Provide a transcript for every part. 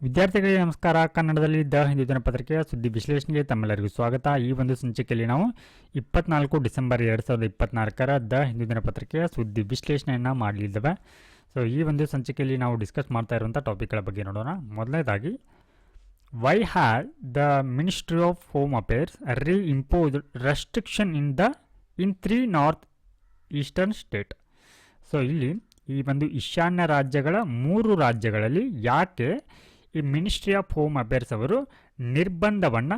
ವಿದ್ಯಾರ್ಥಿಗಳಿಗೆ ನಮಸ್ಕಾರ. ಕನ್ನಡದಲ್ಲಿ ದ ಹಿಂದೂ ದಿನಪತ್ರಿಕೆಯ ಸುದ್ದಿ ವಿಶ್ಲೇಷಣೆಗೆ ತಮ್ಮೆಲ್ಲರಿಗೂ ಸ್ವಾಗತ. ಈ ಒಂದು ಸಂಚಿಕೆಯಲ್ಲಿ ನಾವು 24 ಡಿಸೆಂಬರ್ 2024 ದ ಹಿಂದೂ ದಿನಪತ್ರಿಕೆಯ ಸುದ್ದಿ ವಿಶ್ಲೇಷಣೆಯನ್ನು ಮಾಡಲಿದ್ದೇವೆ. ಸೊ ಈ ಒಂದು ಸಂಚಿಕೆಯಲ್ಲಿ ನಾವು ಡಿಸ್ಕಸ್ ಮಾಡ್ತಾ ಇರುವಂಥ ಟಾಪಿಕ್ಗಳ ಬಗ್ಗೆ ನೋಡೋಣ. ಮೊದಲನೇದಾಗಿ, why had the ministry of home affairs reimposed restriction in 3 north eastern state. So ಇಲ್ಲಿ ಈ ಒಂದು ಈಶಾನ್ಯ ರಾಜ್ಯಗಳ 3 ರಾಜ್ಯಗಳಲ್ಲಿ ಯಾಕೆ ಈ ಮಿನಿಸ್ಟ್ರಿ ಆಫ್ ಹೋಮ್ ಅಫೇರ್ಸ್ ಅವರು ನಿರ್ಬಂಧವನ್ನು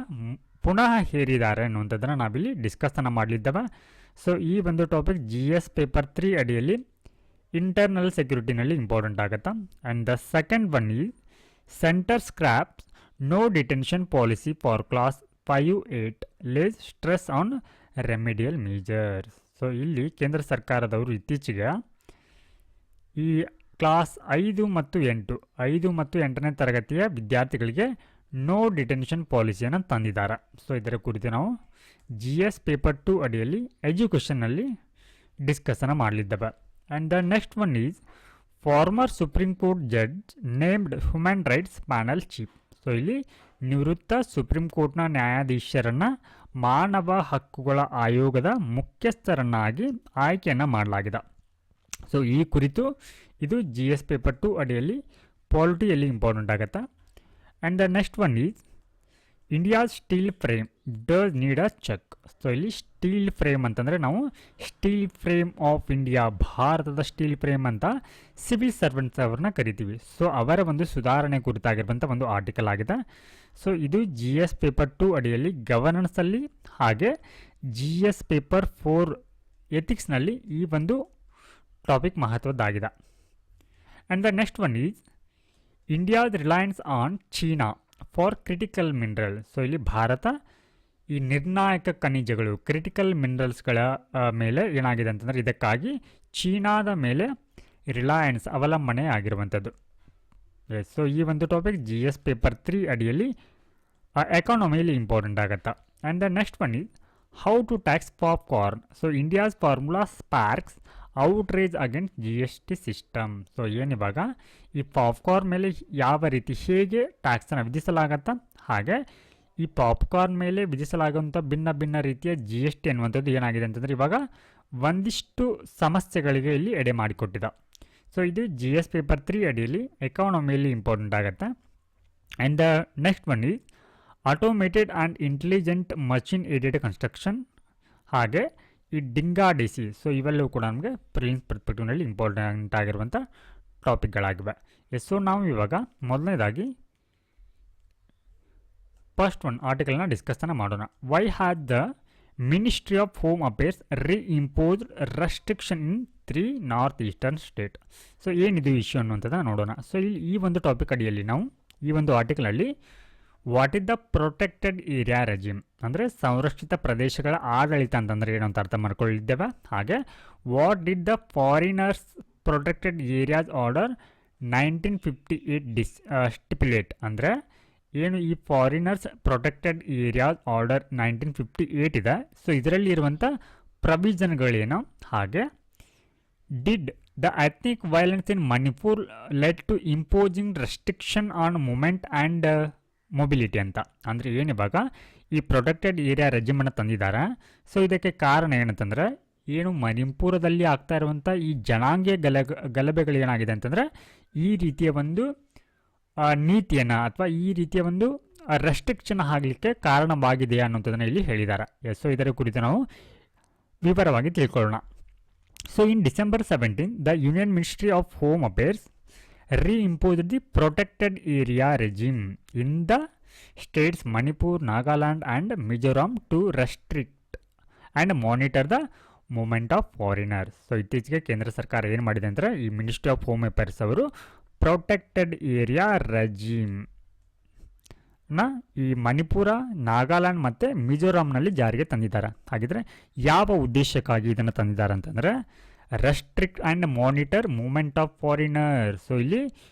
ಪುನಃ ಹೇರಿದ್ದಾರೆ ಅನ್ನುವಂಥದ್ದನ್ನು ನಾವಿಲ್ಲಿ ಡಿಸ್ಕಸ್ಸನ್ನು ಮಾಡಲಿದ್ದೇವೆ. ಸೊ ಈ ಒಂದು ಟಾಪಿಕ್ GS ಪೇಪರ್ 3 ಅಡಿಯಲ್ಲಿ ಇಂಟರ್ನಲ್ ಸೆಕ್ಯೂರಿಟಿನಲ್ಲಿ ಇಂಪಾರ್ಟೆಂಟ್ ಆಗುತ್ತಾ. And the second one is centre scraps no detention policy for class 5-8 lays stress on remedial measures. So ಇಲ್ಲಿ ಕೇಂದ್ರ ಸರ್ಕಾರದವರು ಇತ್ತೀಚೆಗೆ ಈ ಕ್ಲಾಸ್ 5 ಮತ್ತು 8ನೇ ತರಗತಿಯ ವಿದ್ಯಾರ್ಥಿಗಳಿಗೆ ನೋ ಡಿಟೆನ್ಷನ್ ಪಾಲಿಸಿಯನ್ನು ತಂದಿದ್ದಾರೆ. ಸೊ ಇದರ ಕುರಿತು ನಾವು GS ಪೇಪರ್ 2 ಅಡಿಯಲ್ಲಿ ಎಜುಕೇಷನ್ನಲ್ಲಿ ಡಿಸ್ಕಸ್ಸನ್ನು ಮಾಡಲಿದ್ದೇವೆ. And the next one is farmer supreme court judge named human rights panel chief. So ಇಲ್ಲಿ ನಿವೃತ್ತ ಸುಪ್ರೀಂ ಕೋರ್ಟ್ನ ನ್ಯಾಯಾಧೀಶರನ್ನು ಮಾನವ ಹಕ್ಕುಗಳ ಆಯೋಗದ ಮುಖ್ಯಸ್ಥರನ್ನಾಗಿ ಆಯ್ಕೆಯನ್ನು ಮಾಡಲಾಗಿದೆ. ಸೊ ಈ ಕುರಿತು ಇದು GS ಪೇಪರ್ 2 ಅಡಿಯಲ್ಲಿ ಪಾಲಿಟಿಯಲ್ಲಿ ಇಂಪಾರ್ಟೆಂಟ್ ಆಗುತ್ತೆ. And the next one is India's steel frame does need a check. So ಇಲ್ಲಿ ಸ್ಟೀಲ್ ಫ್ರೇಮ್ ಅಂತಂದರೆ ನಾವು ಸ್ಟೀಲ್ ಫ್ರೇಮ್ ಆಫ್ ಇಂಡಿಯಾ, ಭಾರತದ ಸ್ಟೀಲ್ ಫ್ರೇಮ್ ಅಂತ ಸಿವಿಲ್ ಸರ್ವೆಂಟ್ಸ್ ಅವ್ರನ್ನ ಕರಿತೀವಿ. ಸೊ ಅವರ ಒಂದು ಸುಧಾರಣೆ ಕುರಿತಾಗಿರುವಂಥ ಒಂದು ಆರ್ಟಿಕಲ್ ಆಗಿದೆ. ಸೊ ಇದು GS ಪೇಪರ್ 2 ಅಡಿಯಲ್ಲಿ ಗವರ್ನೆನ್ಸಲ್ಲಿ ಹಾಗೆ GS ಪೇಪರ್ 4 ಎಥಿಕ್ಸ್ನಲ್ಲಿ ಈ ಒಂದು ಟಾಪಿಕ್ ಮಹತ್ವದ್ದಾಗಿದೆ. And the next one is ಇಂಡಿಯಾದ reliance on China for critical mineral. So ಇಲ್ಲಿ ಭಾರತ ಈ ನಿರ್ಣಾಯಕ ಖನಿಜಗಳು ಕ್ರಿಟಿಕಲ್ ಮಿನರಲ್ಸ್ಗಳ ಮೇಲೆ ಏನಾಗಿದೆ ಅಂತಂದರೆ ಇದಕ್ಕಾಗಿ ಚೀನಾದ ಮೇಲೆ ರಿಲಯನ್ಸ್ ಅವಲಂಬನೆ ಆಗಿರುವಂಥದ್ದು. ಸೊ ಈ ಒಂದು ಟಾಪಿಕ್ GS ಪೇಪರ್ 3 ಅಡಿಯಲ್ಲಿ ಎಕಾನಮಿಯಲ್ಲಿ ಇಂಪಾರ್ಟೆಂಟ್ ಆಗುತ್ತೆ. And the next one is how to tax popcorn. So India's formula sparks outrage against GST system. So ಏನಿವಾಗ ಈ ಪಾಪ್ಕಾರ್ನ್ ಮೇಲೆ ಯಾವ ರೀತಿ ಹೇಗೆ ಟ್ಯಾಕ್ಸನ್ನು ವಿಧಿಸಲಾಗತ್ತಾ, ಹಾಗೆ ಈ ಪಾಪ್ಕಾರ್ನ್ ಮೇಲೆ ವಿಧಿಸಲಾಗುವಂಥ ಭಿನ್ನ ಭಿನ್ನ ರೀತಿಯ GST ಅನ್ನುವಂಥದ್ದು ಏನಾಗಿದೆ ಅಂತಂದರೆ ಇವಾಗ ಒಂದಿಷ್ಟು ಸಮಸ್ಯೆಗಳಿಗೆ ಇಲ್ಲಿ ಎಡೆ ಮಾಡಿಕೊಟ್ಟಿದೆ. ಸೊ ಇದು GS ಪೇಪರ್ 3 ಅಡಿಯಲ್ಲಿ ಎಕಾನಮಿಯಲ್ಲಿ ಇಂಪಾರ್ಟೆಂಟ್ ಆಗುತ್ತೆ. And the next one is automated and intelligent machine aided construction ಹಾಗೆ ಈ ಡಿಂಗಾಡಿಸಿ. ಸೊ ಇವೆಲ್ಲವೂ ಕೂಡ ನಮಗೆ ಪ್ರಿಲಿಮ್ಸ್ ಪರ್ಸ್ಪೆಕ್ಟಿವ್ನಲ್ಲಿ ಇಂಪಾರ್ಟೆಂಟ್ ಆಗಿರುವಂಥ ಟಾಪಿಕ್ಗಳಾಗಿವೆ. ಸೊ ನಾವು ಇವಾಗ ಮೊದಲನೇದಾಗಿ ಫಸ್ಟ್ ಒನ್ ಆರ್ಟಿಕಲ್ನ ಡಿಸ್ಕಸ್ಸನ್ನು ಮಾಡೋಣ. Why had the ministry of home affairs reimposed restriction in 3 north eastern state. So ಏನಿದು ಇಶ್ಯೂ ಅನ್ನುವಂಥದ್ದು ನೋಡೋಣ. ಸೊ ಇಲ್ಲಿ ಈ ಒಂದು ಟಾಪಿಕ್ ಅಡಿಯಲ್ಲಿ ನಾವು ಈ ಒಂದು ಆರ್ಟಿಕಲಲ್ಲಿ what is the protected area regime ಅಂದರೆ ಸಂರಕ್ಷಿತ ಪ್ರದೇಶಗಳ ಆಡಳಿತ ಅಂತಂದರೆ ಏನು ಅಂತ ಅರ್ಥ ಮಾಡ್ಕೊಳ್ಳಿದ್ದೇವೆ. ಹಾಗೆ what did the foreigners protected areas order 1958 ಸ್ಟಿಪ್ಯುಲೇಟ್ ಅಂದರೆ ಏನು ಈ ಫಾರಿನರ್ಸ್ ಪ್ರೊಟೆಕ್ಟೆಡ್ ಏರಿಯಾಸ್ ಆರ್ಡರ್ 1958 ಇದೆ. ಸೊ ಇದರಲ್ಲಿ ಇರುವಂಥ ಪ್ರೊವಿಷನ್ಗಳೇನು, ಹಾಗೆ did the ethnic violence in Manipur led to imposing restriction on movement and mobility ಅಂತ. ಅಂದರೆ ಏನಿವಾಗ ಈ ಪ್ರೊಟೆಕ್ಟೆಡ್ ಏರಿಯಾ ರೆಜಿಮನ್ನು ತಂದಿದ್ದಾರೆ. ಸೊ ಇದಕ್ಕೆ ಕಾರಣ ಏನಂತಂದರೆ ಏನು ಮಣಿಪುರದಲ್ಲಿ ಆಗ್ತಾ ಇರುವಂಥ ಈ ಜನಾಂಗೀಯ ಗಲಭೆಗಳು ಏನಾಗಿದೆ ಅಂತಂದರೆ ಈ ರೀತಿಯ ಒಂದು ನೀತಿಯನ್ನು ಅಥವಾ ಈ ರೀತಿಯ ಒಂದು ರೆಸ್ಟ್ರಿಕ್ಷನ್ ಆಗಲಿಕ್ಕೆ ಕಾರಣವಾಗಿದೆ ಅನ್ನೋಂಥದ್ದನ್ನು ಇಲ್ಲಿ ಹೇಳಿದ್ದಾರೆ. ಸೊ ಇದರ ಕುರಿತು ನಾವು ವಿವರವಾಗಿ ತಿಳ್ಕೊಳ್ಳೋಣ. So in December 17 the union ministry of home affairs reimposed the protected area regime in the states Manipur, Nagaland and Mizoram to restrict and monitor the movement of foreigners. So ಇತ್ತೀಚೆಗೆ ಕೇಂದ್ರ ಸರ್ಕಾರ ಏನು ಮಾಡಿದೆ ಅಂದರೆ ಈ ಮಿನಿಸ್ಟ್ರಿ ಆಫ್ ಹೋಮ್ ಅಫೇರ್ಸ್ ಅವರು protected area ರೆಜಿಮ್ನ ಈ ಮಣಿಪುರ, ನಾಗಾಲ್ಯಾಂಡ್ ಮತ್ತು ಮಿಜೋರಾಂನಲ್ಲಿ ಜಾರಿಗೆ ತಂದಿದ್ದಾರೆ. ಹಾಗಿದ್ರೆ ಯಾವ ಉದ್ದೇಶಕ್ಕಾಗಿ ಇದನ್ನು ತಂದಿದ್ದಾರೆ ಅಂತಂದರೆ restrict and monitor movement of foreigner. So ಇಲ್ಲಿ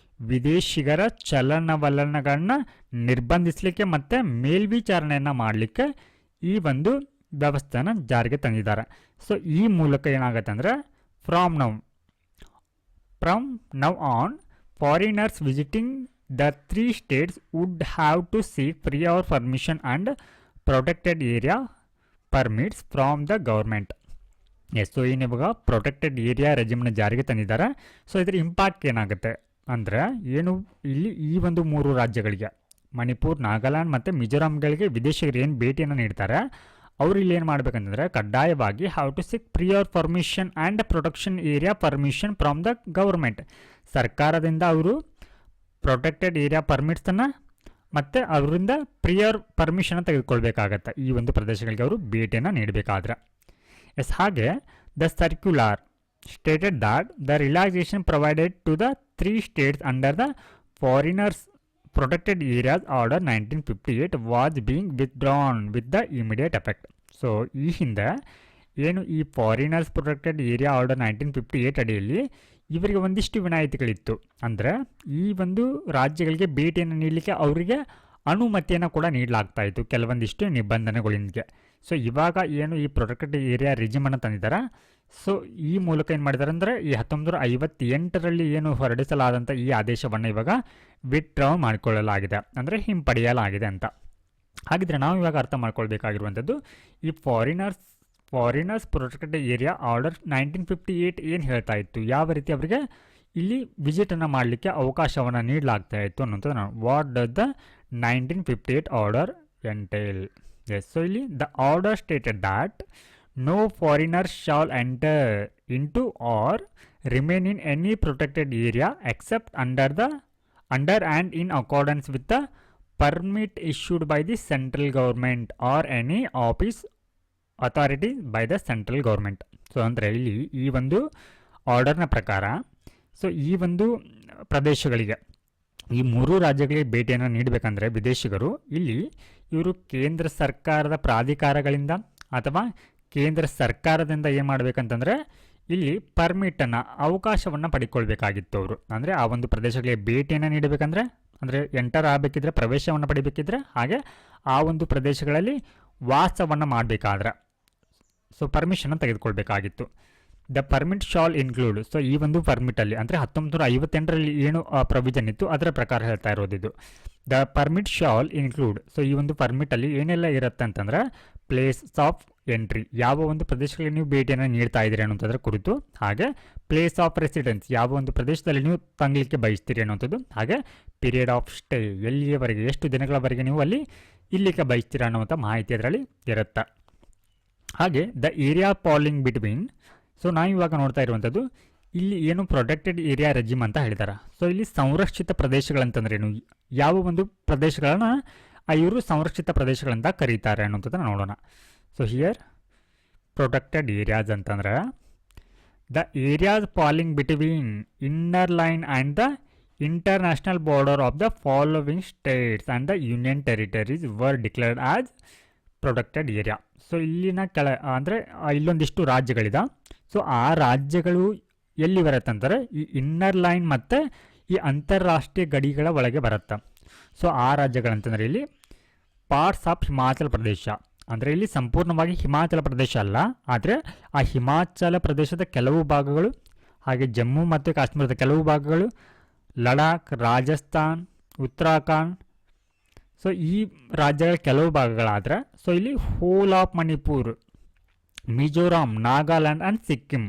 ವಿದೇಶಿಗರ ಚಲನವಲನಗಳನ್ನ ನಿರ್ಬಂಧಿಸಲಿಕ್ಕೆ ಮತ್ತು ಮೇಲ್ವಿಚಾರಣೆಯನ್ನು ಮಾಡಲಿಕ್ಕೆ ಈ ಒಂದು ವ್ಯವಸ್ಥೆನ ಜಾರಿಗೆ ತಂದಿದ್ದಾರೆ. ಸೊ ಈ ಮೂಲಕ ಏನಾಗುತ್ತೆ ಅಂದರೆ from now on foreigners visiting the 3 states would have to seek prior permission and protected area permits from the government. Yes, so ಏನು ಇವಾಗ ಪ್ರೊಟೆಕ್ಟೆಡ್ ಏರಿಯಾ ರೆಜಿಮ್ನ ಜಾರಿಗೆ ತಂದಿದ್ದಾರೆ. ಸೊ ಇದರ ಇಂಪ್ಯಾಕ್ಟ್ ಏನಾಗುತ್ತೆ ಅಂದರೆ ಏನು, ಇಲ್ಲಿ ಈ ಒಂದು 3 ರಾಜ್ಯಗಳಿಗೆ ಮಣಿಪುರ್, ನಾಗಾಲ್ಯಾಂಡ್ ಮತ್ತು ಮಿಜೋರಾಂಗಳಿಗೆ ವಿದೇಶಿಗರು ಏನು ಭೇಟಿಯನ್ನು ನೀಡ್ತಾರೆ ಅವರು ಇಲ್ಲಿ ಏನು ಮಾಡಬೇಕಂತಂದರೆ ಕಡ್ಡಾಯವಾಗಿ have to seek prior permission and protection area permission from the government. ಸರ್ಕಾರದಿಂದ ಅವರು ಪ್ರೊಟೆಕ್ಟೆಡ್ ಏರಿಯಾ ಪರ್ಮಿಟ್ಸನ್ನು ಮತ್ತು ಅವರಿಂದ ಪ್ರಿಯರ್ ಪರ್ಮಿಷನ್ ತೆಗೆದುಕೊಳ್ಬೇಕಾಗತ್ತೆ ಈ ಒಂದು ಪ್ರದೇಶಗಳಿಗೆ ಅವರು ಭೇಟಿಯನ್ನು ನೀಡಬೇಕಾದ್ರೆ. ಎಸ್, ಹಾಗೆ the circular stated that the relaxation provided to the 3 states under the foreigners protected areas order 1958 was being withdrawn with the immediate effect. So ಈ ಹಿಂದೆ ಏನು ಈ ಫಾರಿನರ್ಸ್ ಪ್ರೊಟೆಕ್ಟೆಡ್ ಏರಿಯಾ ಆರ್ಡರ್ 1958 ಅಡಿಯಲ್ಲಿ ಇವರಿಗೆ ಒಂದಿಷ್ಟು ವಿನಾಯಿತಿಗಳಿತ್ತು. ಅಂದರೆ ಈ ಒಂದು ರಾಜ್ಯಗಳಿಗೆ ಭೇಟಿಯನ್ನು ನೀಡಲಿಕ್ಕೆ ಅವರಿಗೆ ಅನುಮತಿಯನ್ನು ಕೂಡ ನೀಡಲಾಗ್ತಾ ಇತ್ತು ಕೆಲವೊಂದಿಷ್ಟು ನಿಬಂಧನೆಗಳೊಂದಿಗೆ. ಸೊ ಇವಾಗ ಏನು ಈ ಪ್ರೊಟೆಕ್ಟೆಡ್ ಏರಿಯಾ ರಿಜಿಮನ್ನು ತಂದಿದ್ದಾರೆ, ಸೊ ಈ ಮೂಲಕ ಏನು ಮಾಡಿದ್ದಾರೆ ಅಂದರೆ ಈ 1958ರಲ್ಲಿ ಏನು ಹೊರಡಿಸಲಾದಂಥ ಈ ಆದೇಶವನ್ನು ಇವಾಗ ವಿತ್ಡ್ರಾ ಮಾಡಿಕೊಳ್ಳಲಾಗಿದೆ, ಅಂದರೆ ಹಿಂಪಡೆಯಲಾಗಿದೆ ಅಂತ. ಹಾಗಿದ್ರೆ ನಾವು ಇವಾಗ ಅರ್ಥ ಮಾಡ್ಕೊಳ್ಬೇಕಾಗಿರುವಂಥದ್ದು ಈ ಫಾರಿನರ್ಸ್ ಪ್ರೊಟೆಕ್ಟೆಡ್ ಏರಿಯಾ ಆರ್ಡರ್ 1958 ಏನು ಹೇಳ್ತಾ ಇತ್ತು, ಯಾವ ರೀತಿ ಅವರಿಗೆ ಇಲ್ಲಿ ವಿಸಿಟನ್ನು ಮಾಡಲಿಕ್ಕೆ ಅವಕಾಶವನ್ನು ನೀಡಲಾಗ್ತಾ ಇತ್ತು ಅನ್ನೋಂಥದ್ದು ನಾವು what does the 1958 order entail. Yes, so ಇಲ್ಲಿ the order stated that no foreigner shall enter into or remain in any protected area except under and in accordance with the permit issued by the central government or any office authority by the central government. So ಅಂದರೆ ಇಲ್ಲಿ ಈ ಒಂದು ಆರ್ಡರ್ನ ಪ್ರಕಾರ so ಈ ಒಂದು ಪ್ರದೇಶಗಳಿಗೆ ಈ 3 ರಾಜ್ಯಗಳಿಗೆ ಭೇಟಿಯನ್ನು ನೀಡಬೇಕಂದ್ರೆ ವಿದೇಶಿಗರು ಇಲ್ಲಿ ಇವರು ಕೇಂದ್ರ ಸರ್ಕಾರದ ಪ್ರಾಧಿಕಾರಗಳಿಂದ ಅಥವಾ ಕೇಂದ್ರ ಸರ್ಕಾರದಿಂದ ಏನು ಮಾಡಬೇಕಂತಂದರೆ ಇಲ್ಲಿ ಪರ್ಮಿಟನ್ನು ಅವಕಾಶವನ್ನು ಪಡ್ಕೊಳ್ಬೇಕಾಗಿತ್ತು ಅವರು. ಅಂದರೆ ಆ ಒಂದು ಪ್ರದೇಶಗಳಿಗೆ ಭೇಟಿಯನ್ನು ನೀಡಬೇಕಂದ್ರೆ ಅಂದರೆ ಎಂಟರ್ ಆಗಬೇಕಿದ್ರೆ, ಪ್ರವೇಶವನ್ನು ಪಡಿಬೇಕಿದ್ರೆ, ಹಾಗೆ ಆ ಒಂದು ಪ್ರದೇಶಗಳಲ್ಲಿ ವಾಸವನ್ನು ಮಾಡಬೇಕಾದ್ರೆ ಸೊ ಪರ್ಮಿಷನ್ನು ತೆಗೆದುಕೊಳ್ಬೇಕಾಗಿತ್ತು. The permit shall include, so ಈ ಒಂದು ಪರ್ಮಿಟಲ್ಲಿ ಅಂದರೆ 1958ರಲ್ಲಿ ಏನು ಪ್ರೊವಿಷನ್ ಇತ್ತು ಅದರ ಪ್ರಕಾರ ಹೇಳ್ತಾ ಇರೋದಿದ್ದು. The permit shall include, so ಈ ಒಂದು ಪರ್ಮಿಟಲ್ಲಿ ಏನೆಲ್ಲ ಇರುತ್ತೆ ಅಂತಂದರೆ ಪ್ಲೇಸ್ ಆಫ್ ಎಂಟ್ರಿ, ಯಾವ ಒಂದು ಪ್ರದೇಶಗಳಿಗೆ ನೀವು ಭೇಟಿಯನ್ನು ನೀಡ್ತಾ ಇದ್ದೀರಿ ಅನ್ನೋಂಥದ್ರ ಕುರಿತು, ಹಾಗೆ ಪ್ಲೇಸ್ ಆಫ್ ರೆಸಿಡೆನ್ಸ್, ಯಾವ ಒಂದು ಪ್ರದೇಶದಲ್ಲಿ ನೀವು ತಂಗಲಿಕ್ಕೆ ಬಯಸ್ತೀರಿ ಅನ್ನೋಂಥದ್ದು, ಹಾಗೆ ಪೀರಿಯಡ್ ಆಫ್ ಸ್ಟೇ, ಎಲ್ಲಿಯವರೆಗೆ ಎಷ್ಟು ದಿನಗಳವರೆಗೆ ನೀವು ಅಲ್ಲಿ ಇಲ್ಲಿಗೆ ಬಯಸ್ತೀರಾ ಅನ್ನುವಂಥ ಮಾಹಿತಿ ಅದರಲ್ಲಿ ಇರುತ್ತೆ. ಹಾಗೆ ದ ಏರಿಯಾ ಪಾಲಿಂಗ್ ಬಿಟ್ವೀನ್, ಸೊ ನಾವು ಇವಾಗ ನೋಡ್ತಾ ಇರುವಂಥದ್ದು ಇಲ್ಲಿ ಏನು ಪ್ರೊಟೆಕ್ಟೆಡ್ ಏರಿಯಾ ರೆಜಿಮ್ ಅಂತ ಹೇಳಿದ್ದಾರೆ. ಸೊ ಇಲ್ಲಿ ಸಂರಕ್ಷಿತ ಪ್ರದೇಶಗಳಂತಂದ್ರೆ ಏನು, ಯಾವ ಒಂದು ಪ್ರದೇಶಗಳನ್ನು ಇವರು ಸಂರಕ್ಷಿತ ಪ್ರದೇಶಗಳಂತ ಕರೀತಾರೆ ಅನ್ನೋಂಥದ್ದನ್ನು ನೋಡೋಣ. ಸೊ ಹಿಯರ್ ಪ್ರೊಟೆಕ್ಟೆಡ್ ಏರಿಯಾಸ್ ಅಂತಂದ್ರೆ the areas falling between inner line and the international border of the following States and the union territories var declared as protected area. So ಇಲ್ಲಿನ ಅಂದರೆ ಇಲ್ಲೊಂದಿಷ್ಟು ರಾಜ್ಯಗಳಿದೆ. ಸೊ ಆ ರಾಜ್ಯಗಳು ಎಲ್ಲಿ ಬರುತ್ತೆ ಅಂತಾರೆ ಈ ಇನ್ನರ್ ಲೈನ್ ಮತ್ತು ಈ ಅಂತಾರಾಷ್ಟ್ರೀಯ ಗಡಿಗಳ ಒಳಗೆ ಬರುತ್ತೆ. ಸೊ ಆ ರಾಜ್ಯಗಳಂತಂದರೆ ಇಲ್ಲಿ ಪಾರ್ಟ್ಸ್ ಆಫ್ ಹಿಮಾಚಲ ಪ್ರದೇಶ, ಅಂದರೆ ಇಲ್ಲಿ ಸಂಪೂರ್ಣವಾಗಿ ಹಿಮಾಚಲ ಪ್ರದೇಶ ಅಲ್ಲ, ಆದರೆ ಆ ಹಿಮಾಚಲ ಪ್ರದೇಶದ ಕೆಲವು ಭಾಗಗಳು, ಹಾಗೆ ಜಮ್ಮು ಮತ್ತು ಕಾಶ್ಮೀರದ ಕೆಲವು ಭಾಗಗಳು, ಲಡಾಖ್, ರಾಜಸ್ಥಾನ್, ಉತ್ತರಾಖಂಡ್, ಸೊ ಈ ರಾಜ್ಯಗಳ ಕೆಲವು ಭಾಗಗಳಾದರೆ ಸೊ ಇಲ್ಲಿ hole of Manipur, Mizoram, Nagaland and Sikkim,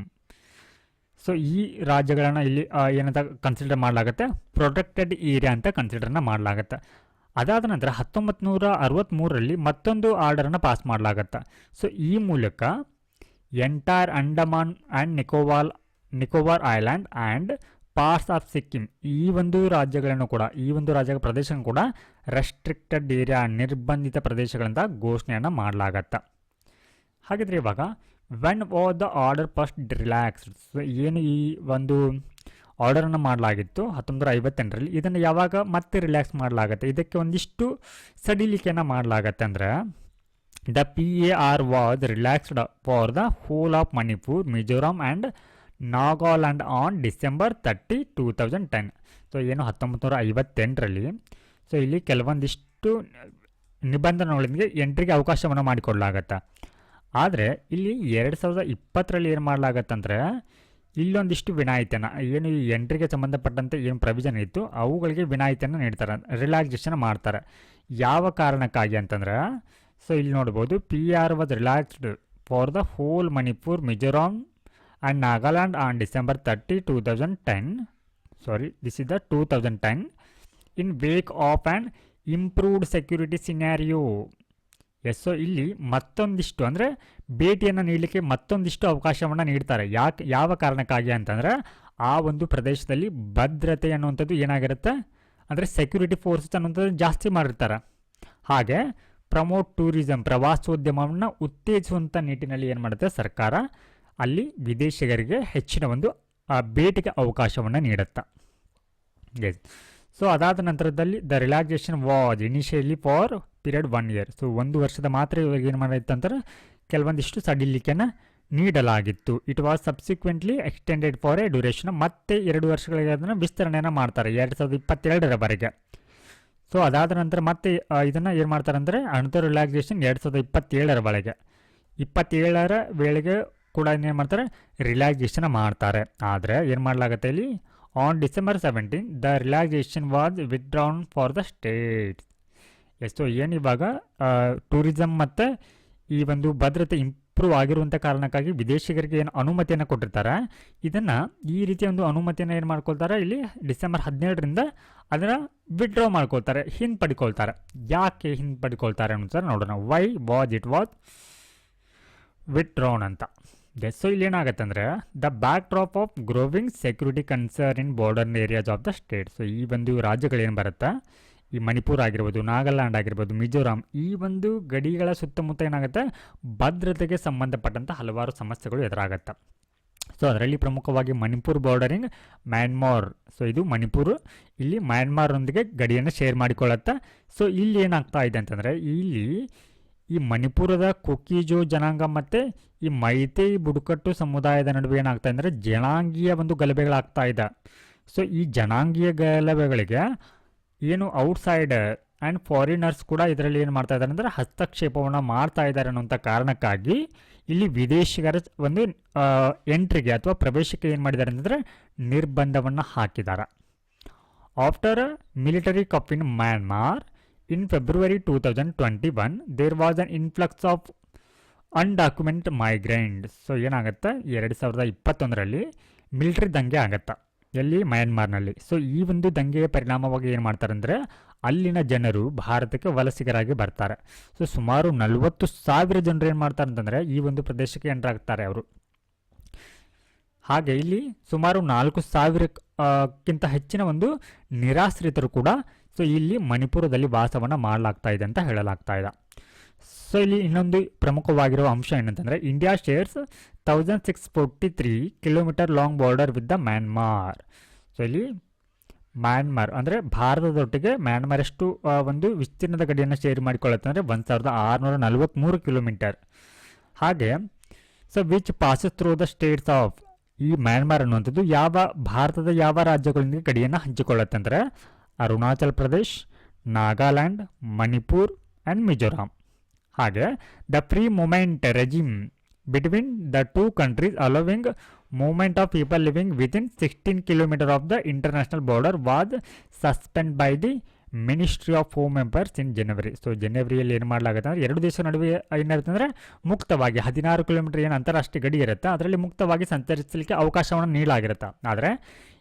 so ಈ ರಾಜ್ಯಗಳನ್ನು ಇಲ್ಲಿ ಏನಂತ ಕನ್ಸಿಡರ್ ಮಾಡಲಾಗುತ್ತೆ, ಪ್ರೊಟೆಕ್ಟೆಡ್ ಏರಿಯಾ ಅಂತ ಕನ್ಸಿಡರ್ನ ಮಾಡಲಾಗುತ್ತೆ. ಅದಾದ ನಂತರ 1963ರಲ್ಲಿ ಮತ್ತೊಂದು ಆರ್ಡರನ್ನು ಪಾಸ್ ಮಾಡಲಾಗುತ್ತೆ. ಸೊ ಈ ಮೂಲಕ entire Andaman and Nicobar island and parts of Sikkim, ಈ ಒಂದು ರಾಜ್ಯಗಳನ್ನು ಕೂಡ, ಈ ಒಂದು ರಾಜ್ಯಗಳ ಪ್ರದೇಶಗಳನ್ನು ಕೂಡ ರೆಸ್ಟ್ರಿಕ್ಟೆಡ್ ಏರಿಯಾ, ನಿರ್ಬಂಧಿತ ಪ್ರದೇಶಗಳಂತ ಘೋಷಣೆಯನ್ನು ಮಾಡಲಾಗತ್ತೆ. ಹಾಗಿದ್ರೆ ಇವಾಗ when was the order first relaxed, so ಏನು ಈ ಒಂದು ಆರ್ಡರನ್ನು ಮಾಡಲಾಗಿತ್ತು 1958ರಲ್ಲಿ, ಇದನ್ನು ಯಾವಾಗ ಮತ್ತೆ ರಿಲ್ಯಾಕ್ಸ್ ಮಾಡಲಾಗತ್ತೆ, ಇದಕ್ಕೆ ಒಂದಿಷ್ಟು ಸಡಿಲಿಕೆಯನ್ನು ಮಾಡಲಾಗತ್ತೆ. ಅಂದರೆ the PAR was relaxed for the whole of Manipur, Mizoram and Nagaland on December 30, 2010. So ಏನು 1958ರಲ್ಲಿ ಸೊ ಇಲ್ಲಿ ಕೆಲವೊಂದಿಷ್ಟು ನಿಬಂಧನೆಗಳೊಂದಿಗೆ ಎಂಟ್ರಿಗೆ ಅವಕಾಶವನ್ನು ಮಾಡಿಕೊಡಲಾಗತ್ತೆ. ಆದರೆ ಇಲ್ಲಿ 2020ರಲ್ಲಿ ಏನು ಮಾಡಲಾಗತ್ತಂದರೆ ಇಲ್ಲೊಂದಿಷ್ಟು ವಿನಾಯಿತಿಯನ್ನು ಏನು ಈ ಎಂಟ್ರಿಗೆ ಸಂಬಂಧಪಟ್ಟಂತೆ ಏನು ಪ್ರೊವಿಷನ್ ಇತ್ತು ಅವುಗಳಿಗೆ ವಿನಾಯಿತಿಯನ್ನು ನೀಡ್ತಾರೆ, ರಿಲ್ಯಾಕ್ಸೇಷನ್ ಮಾಡ್ತಾರೆ. ಯಾವ ಕಾರಣಕ್ಕಾಗಿ ಅಂತಂದ್ರೆ ಸೊ ಇಲ್ಲಿ ನೋಡ್ಬೋದು, PR was relaxed for the whole Manipur, Mizoram and Nagaland on December 30, 2010. This is the 2010 in wake of an improved security scenario. So ಇಲ್ಲಿ ಮತ್ತೊಂದಿಷ್ಟು ಅಂದರೆ ಭೇಟಿಯನ್ನು ನೀಡಲಿಕ್ಕೆ ಮತ್ತೊಂದಿಷ್ಟು ಅವಕಾಶವನ್ನು ನೀಡ್ತಾರೆ. ಯಾವ ಕಾರಣಕ್ಕಾಗಿ ಅಂತಂದರೆ ಆ ಒಂದು ಪ್ರದೇಶದಲ್ಲಿ ಭದ್ರತೆ ಅನ್ನುವಂಥದ್ದು ಏನಾಗಿರುತ್ತೆ ಅಂದರೆ ಸೆಕ್ಯೂರಿಟಿ ಫೋರ್ಸಸ್ ಅನ್ನುವಂಥದ್ದು ಜಾಸ್ತಿ ಮಾಡಿರ್ತಾರೆ. ಹಾಗೆ ಪ್ರಮೋಟ್ ಟೂರಿಸಂ, ಪ್ರವಾಸೋದ್ಯಮವನ್ನು ಉತ್ತೇಜಿಸುವಂಥ ನಿಟ್ಟಿನಲ್ಲಿ ಏನು ಮಾಡುತ್ತೆ ಸರ್ಕಾರ, ಅಲ್ಲಿ ವಿದೇಶಿಗರಿಗೆ ಹೆಚ್ಚಿನ ಒಂದು ಭೇಟಿಗೆ ಅವಕಾಶವನ್ನು ನೀಡುತ್ತೆ. ಸೊ ಅದಾದ ನಂತರದಲ್ಲಿ the relaxation was initially for period 1 year. So 1 ವರ್ಷದ ಮಾತ್ರ ಇವಾಗ ಏನು ಮಾಡಿತ್ತು ಅಂತಾರೆ ಕೆಲವೊಂದಿಷ್ಟು ಸಡಿಲಿಕೆಯನ್ನು ನೀಡಲಾಗಿತ್ತು. It was subsequently extended for A duration. ಮತ್ತೆ 2 ವರ್ಷಗಳಿಗೆ ಅದನ್ನು ವಿಸ್ತರಣೆಯನ್ನು ಮಾಡ್ತಾರೆ 2022ರವರೆಗೆ. ಸೊ ಅದಾದ ನಂತರ ಮತ್ತೆ ಇದನ್ನು ಏನು ಮಾಡ್ತಾರೆ ಅಂದರೆ ಅನದರ್ ರಿಲ್ಯಾಕ್ಸೇಷನ್ 2027ರವರೆಗೆ, 27ರ ವೇಳೆಗೆ ಕೂಡ ಏನು ಮಾಡ್ತಾರೆ ರಿಲ್ಯಾಕ್ಸೇಷನ್ ಮಾಡ್ತಾರೆ. ಆದರೆ ಏನು ಮಾಡಲಾಗುತ್ತೆ ಇಲ್ಲಿ on December 17 the relaxation was withdrawn for the States. So ಏನು ಇವಾಗ ಟೂರಿಸಂ ಮತ್ತು ಈ ಒಂದು ಭದ್ರತೆ ಇಂಪ್ರೂವ್ ಆಗಿರುವಂಥ ಕಾರಣಕ್ಕಾಗಿ ವಿದೇಶಿಗರಿಗೆ ಏನು ಅನುಮತಿಯನ್ನು ಕೊಟ್ಟಿರ್ತಾರೆ, ಇದನ್ನು ಈ ರೀತಿಯ ಒಂದು ಅನುಮತಿಯನ್ನು ಏನು ಮಾಡ್ಕೊಳ್ತಾರೆ ಇಲ್ಲಿ December 17ರಿಂದ ಅದನ್ನು ವಿತ್ಡ್ರಾ ಮಾಡ್ಕೊಳ್ತಾರೆ, ಹಿಂಪಡ್ಕೊಳ್ತಾರೆ. ಯಾಕೆ ಹಿಂಪಡ್ಕೊಳ್ತಾರೆ ಅನ್ನೋದು ನೋಡೋಣ. Why was it was withdrawn ಅಂತ. ಸೊ ಇಲ್ಲಿ ಏನಾಗುತ್ತೆ ಅಂದರೆ the back drop of growing security concern in border areas of the state. So ಈ ಒಂದು ರಾಜ್ಯಗಳೇನು ಬರುತ್ತೆ, ಈ ಮಣಿಪುರ ಆಗಿರ್ಬೋದು, ನಾಗಾಲ್ಯಾಂಡ್ ಆಗಿರ್ಬೋದು, ಮಿಜೋರಾಂ, ಈ ಒಂದು ಗಡಿಗಳ ಸುತ್ತಮುತ್ತ ಏನಾಗುತ್ತೆ ಭದ್ರತೆಗೆ ಸಂಬಂಧಪಟ್ಟಂಥ ಹಲವಾರು ಸಮಸ್ಯೆಗಳು ಎದುರಾಗುತ್ತೆ. ಸೊ ಅದರಲ್ಲಿ ಪ್ರಮುಖವಾಗಿ ಮಣಿಪುರ್ ಬಾರ್ಡರಿಂಗ್ ಮ್ಯಾನ್ಮಾರ್. ಸೊ ಇದು ಮಣಿಪುರ ಇಲ್ಲಿ ಮ್ಯಾನ್ಮಾರ್ನೊಂದಿಗೆ ಗಡಿಯನ್ನು ಶೇರ್ ಮಾಡಿಕೊಳ್ಳುತ್ತೆ. ಸೊ ಇಲ್ಲಿ ಏನಾಗ್ತಾ ಇದೆ ಅಂತಂದರೆ ಇಲ್ಲಿ ಈ ಮಣಿಪುರದ ಕುಕಿಜೋ ಜನಾಂಗ ಮತ್ತು ಈ ಮೈತೈ ಬುಡಕಟ್ಟು ಸಮುದಾಯದ ನಡುವೆ ಏನಾಗ್ತಾ ಅಂದರೆ ಜನಾಂಗೀಯ ಒಂದು ಗಲಭೆಗಳಾಗ್ತಾ ಇದೆ. ಸೊ ಈ ಜನಾಂಗೀಯ ಗಲಭೆಗಳಿಗೆ ಏನು ಔಟ್ಸೈಡರ್ ಆ್ಯಂಡ್ ಫಾರಿನರ್ಸ್ ಕೂಡ ಇದರಲ್ಲಿ ಏನು ಮಾಡ್ತಾ ಇದ್ದಾರೆ ಅಂದರೆ ಹಸ್ತಕ್ಷೇಪವನ್ನು ಮಾಡ್ತಾ ಇದ್ದಾರೆ ಅನ್ನೋಂಥ ಕಾರಣಕ್ಕಾಗಿ ಇಲ್ಲಿ ವಿದೇಶಿಗರ ಒಂದು ಎಂಟ್ರಿಗೆ ಅಥವಾ ಪ್ರವೇಶಕ್ಕೆ ಏನು ಮಾಡಿದ್ದಾರೆ ಅಂತಂದರೆ ನಿರ್ಬಂಧವನ್ನು ಹಾಕಿದ್ದಾರೆ. After military cup in Myanmar in February 2021 there was an influx of undocumented migrants. So ಏನಾಗುತ್ತೆ 2021ರಲ್ಲಿ ಮಿಲಿಟರಿ ದಂಗೆ ಆಗುತ್ತೆ ಎಲ್ಲಿ ಮ್ಯಾನ್ಮಾರ್ನಲ್ಲಿ. ಸೊ ಈ ಒಂದು ದಂಗೆಯ ಪರಿಣಾಮವಾಗಿ ಏನು ಮಾಡ್ತಾರೆ ಅಂದರೆ ಅಲ್ಲಿನ ಜನರು ಭಾರತಕ್ಕೆ ವಲಸಿಗರಾಗಿ ಬರ್ತಾರೆ. ಸೊ ಸುಮಾರು 40,000 ಜನರು ಏನು ಮಾಡ್ತಾರೆ ಅಂತಂದರೆ ಈ ಒಂದು ಪ್ರದೇಶಕ್ಕೆ ಎಂಟರ್ ಆಗ್ತಾರೆ ಅವರು. ಹಾಗೆ ಇಲ್ಲಿ ಸುಮಾರು 4,000ಕ್ಕಿಂತ ಹೆಚ್ಚಿನ ಒಂದು ನಿರಾಶ್ರಿತರು ಕೂಡ ಸೊ ಇಲ್ಲಿ ಮಣಿಪುರದಲ್ಲಿ ವಾಸವನ್ನು ಮಾಡಲಾಗ್ತಾ ಇದೆ ಅಂತ ಹೇಳಲಾಗ್ತಾ ಇದೆ. ಸೊ ಇಲ್ಲಿ ಇನ್ನೊಂದು ಪ್ರಮುಖವಾಗಿರುವ ಅಂಶ ಏನಂತಂದರೆ India shares 1643 kilometre long border with the Myanmar. So ಇಲ್ಲಿ ಮ್ಯಾನ್ಮಾರ್ ಅಂದರೆ ಭಾರತದೊಟ್ಟಿಗೆ ಮ್ಯಾನ್ಮಾರ್ ಎಷ್ಟು ಒಂದು ವಿಸ್ತೀರ್ಣದ ಗಡಿಯನ್ನು ಶೇರ್ ಮಾಡಿಕೊಳ್ಳುತ್ತೆ ಅಂದರೆ 1643 ಕಿಲೋಮೀಟರ್. ಹಾಗೆ so which passes through the states of, ಈ ಮ್ಯಾನ್ಮಾರ್ ಅನ್ನುವಂಥದ್ದು ಭಾರತದ ಯಾವ ರಾಜ್ಯಗಳೊಂದಿಗೆ ಗಡಿಯನ್ನು ಹಂಚಿಕೊಳ್ಳುತ್ತೆ ಅಂದರೆ ಅರುಣಾಚಲ್ ಪ್ರದೇಶ್, ನಾಗಾಲ್ಯಾಂಡ್, ಮಣಿಪುರ್ ಆ್ಯಂಡ್ ಮಿಜೋರಾಂ. ಹಾಗೆ the free movement regime between the two countries allowing movement of people living within 16 kilometre of the international border was suspend by the ministry of home affairs in January. So ಜನವರಿಯಲ್ಲಿ ಏನು ಮಾಡಲಾಗುತ್ತೆ ಅಂದರೆ ಎರಡು ದೇಶದ ನಡುವೆ ಏನಿರುತ್ತೆ ಅಂದರೆ ಮುಕ್ತವಾಗಿ 16 ಕಿಲೋಮೀಟರ್ ಏನು ಅಂತಾರಾಷ್ಟ್ರೀಯ ಗಡಿ ಇರುತ್ತೆ ಅದರಲ್ಲಿ ಮುಕ್ತವಾಗಿ ಸಂಚರಿಸಲಿಕ್ಕೆ ಅವಕಾಶವನ್ನು ನೀಡಲಾಗಿರುತ್ತೆ. ಆದರೆ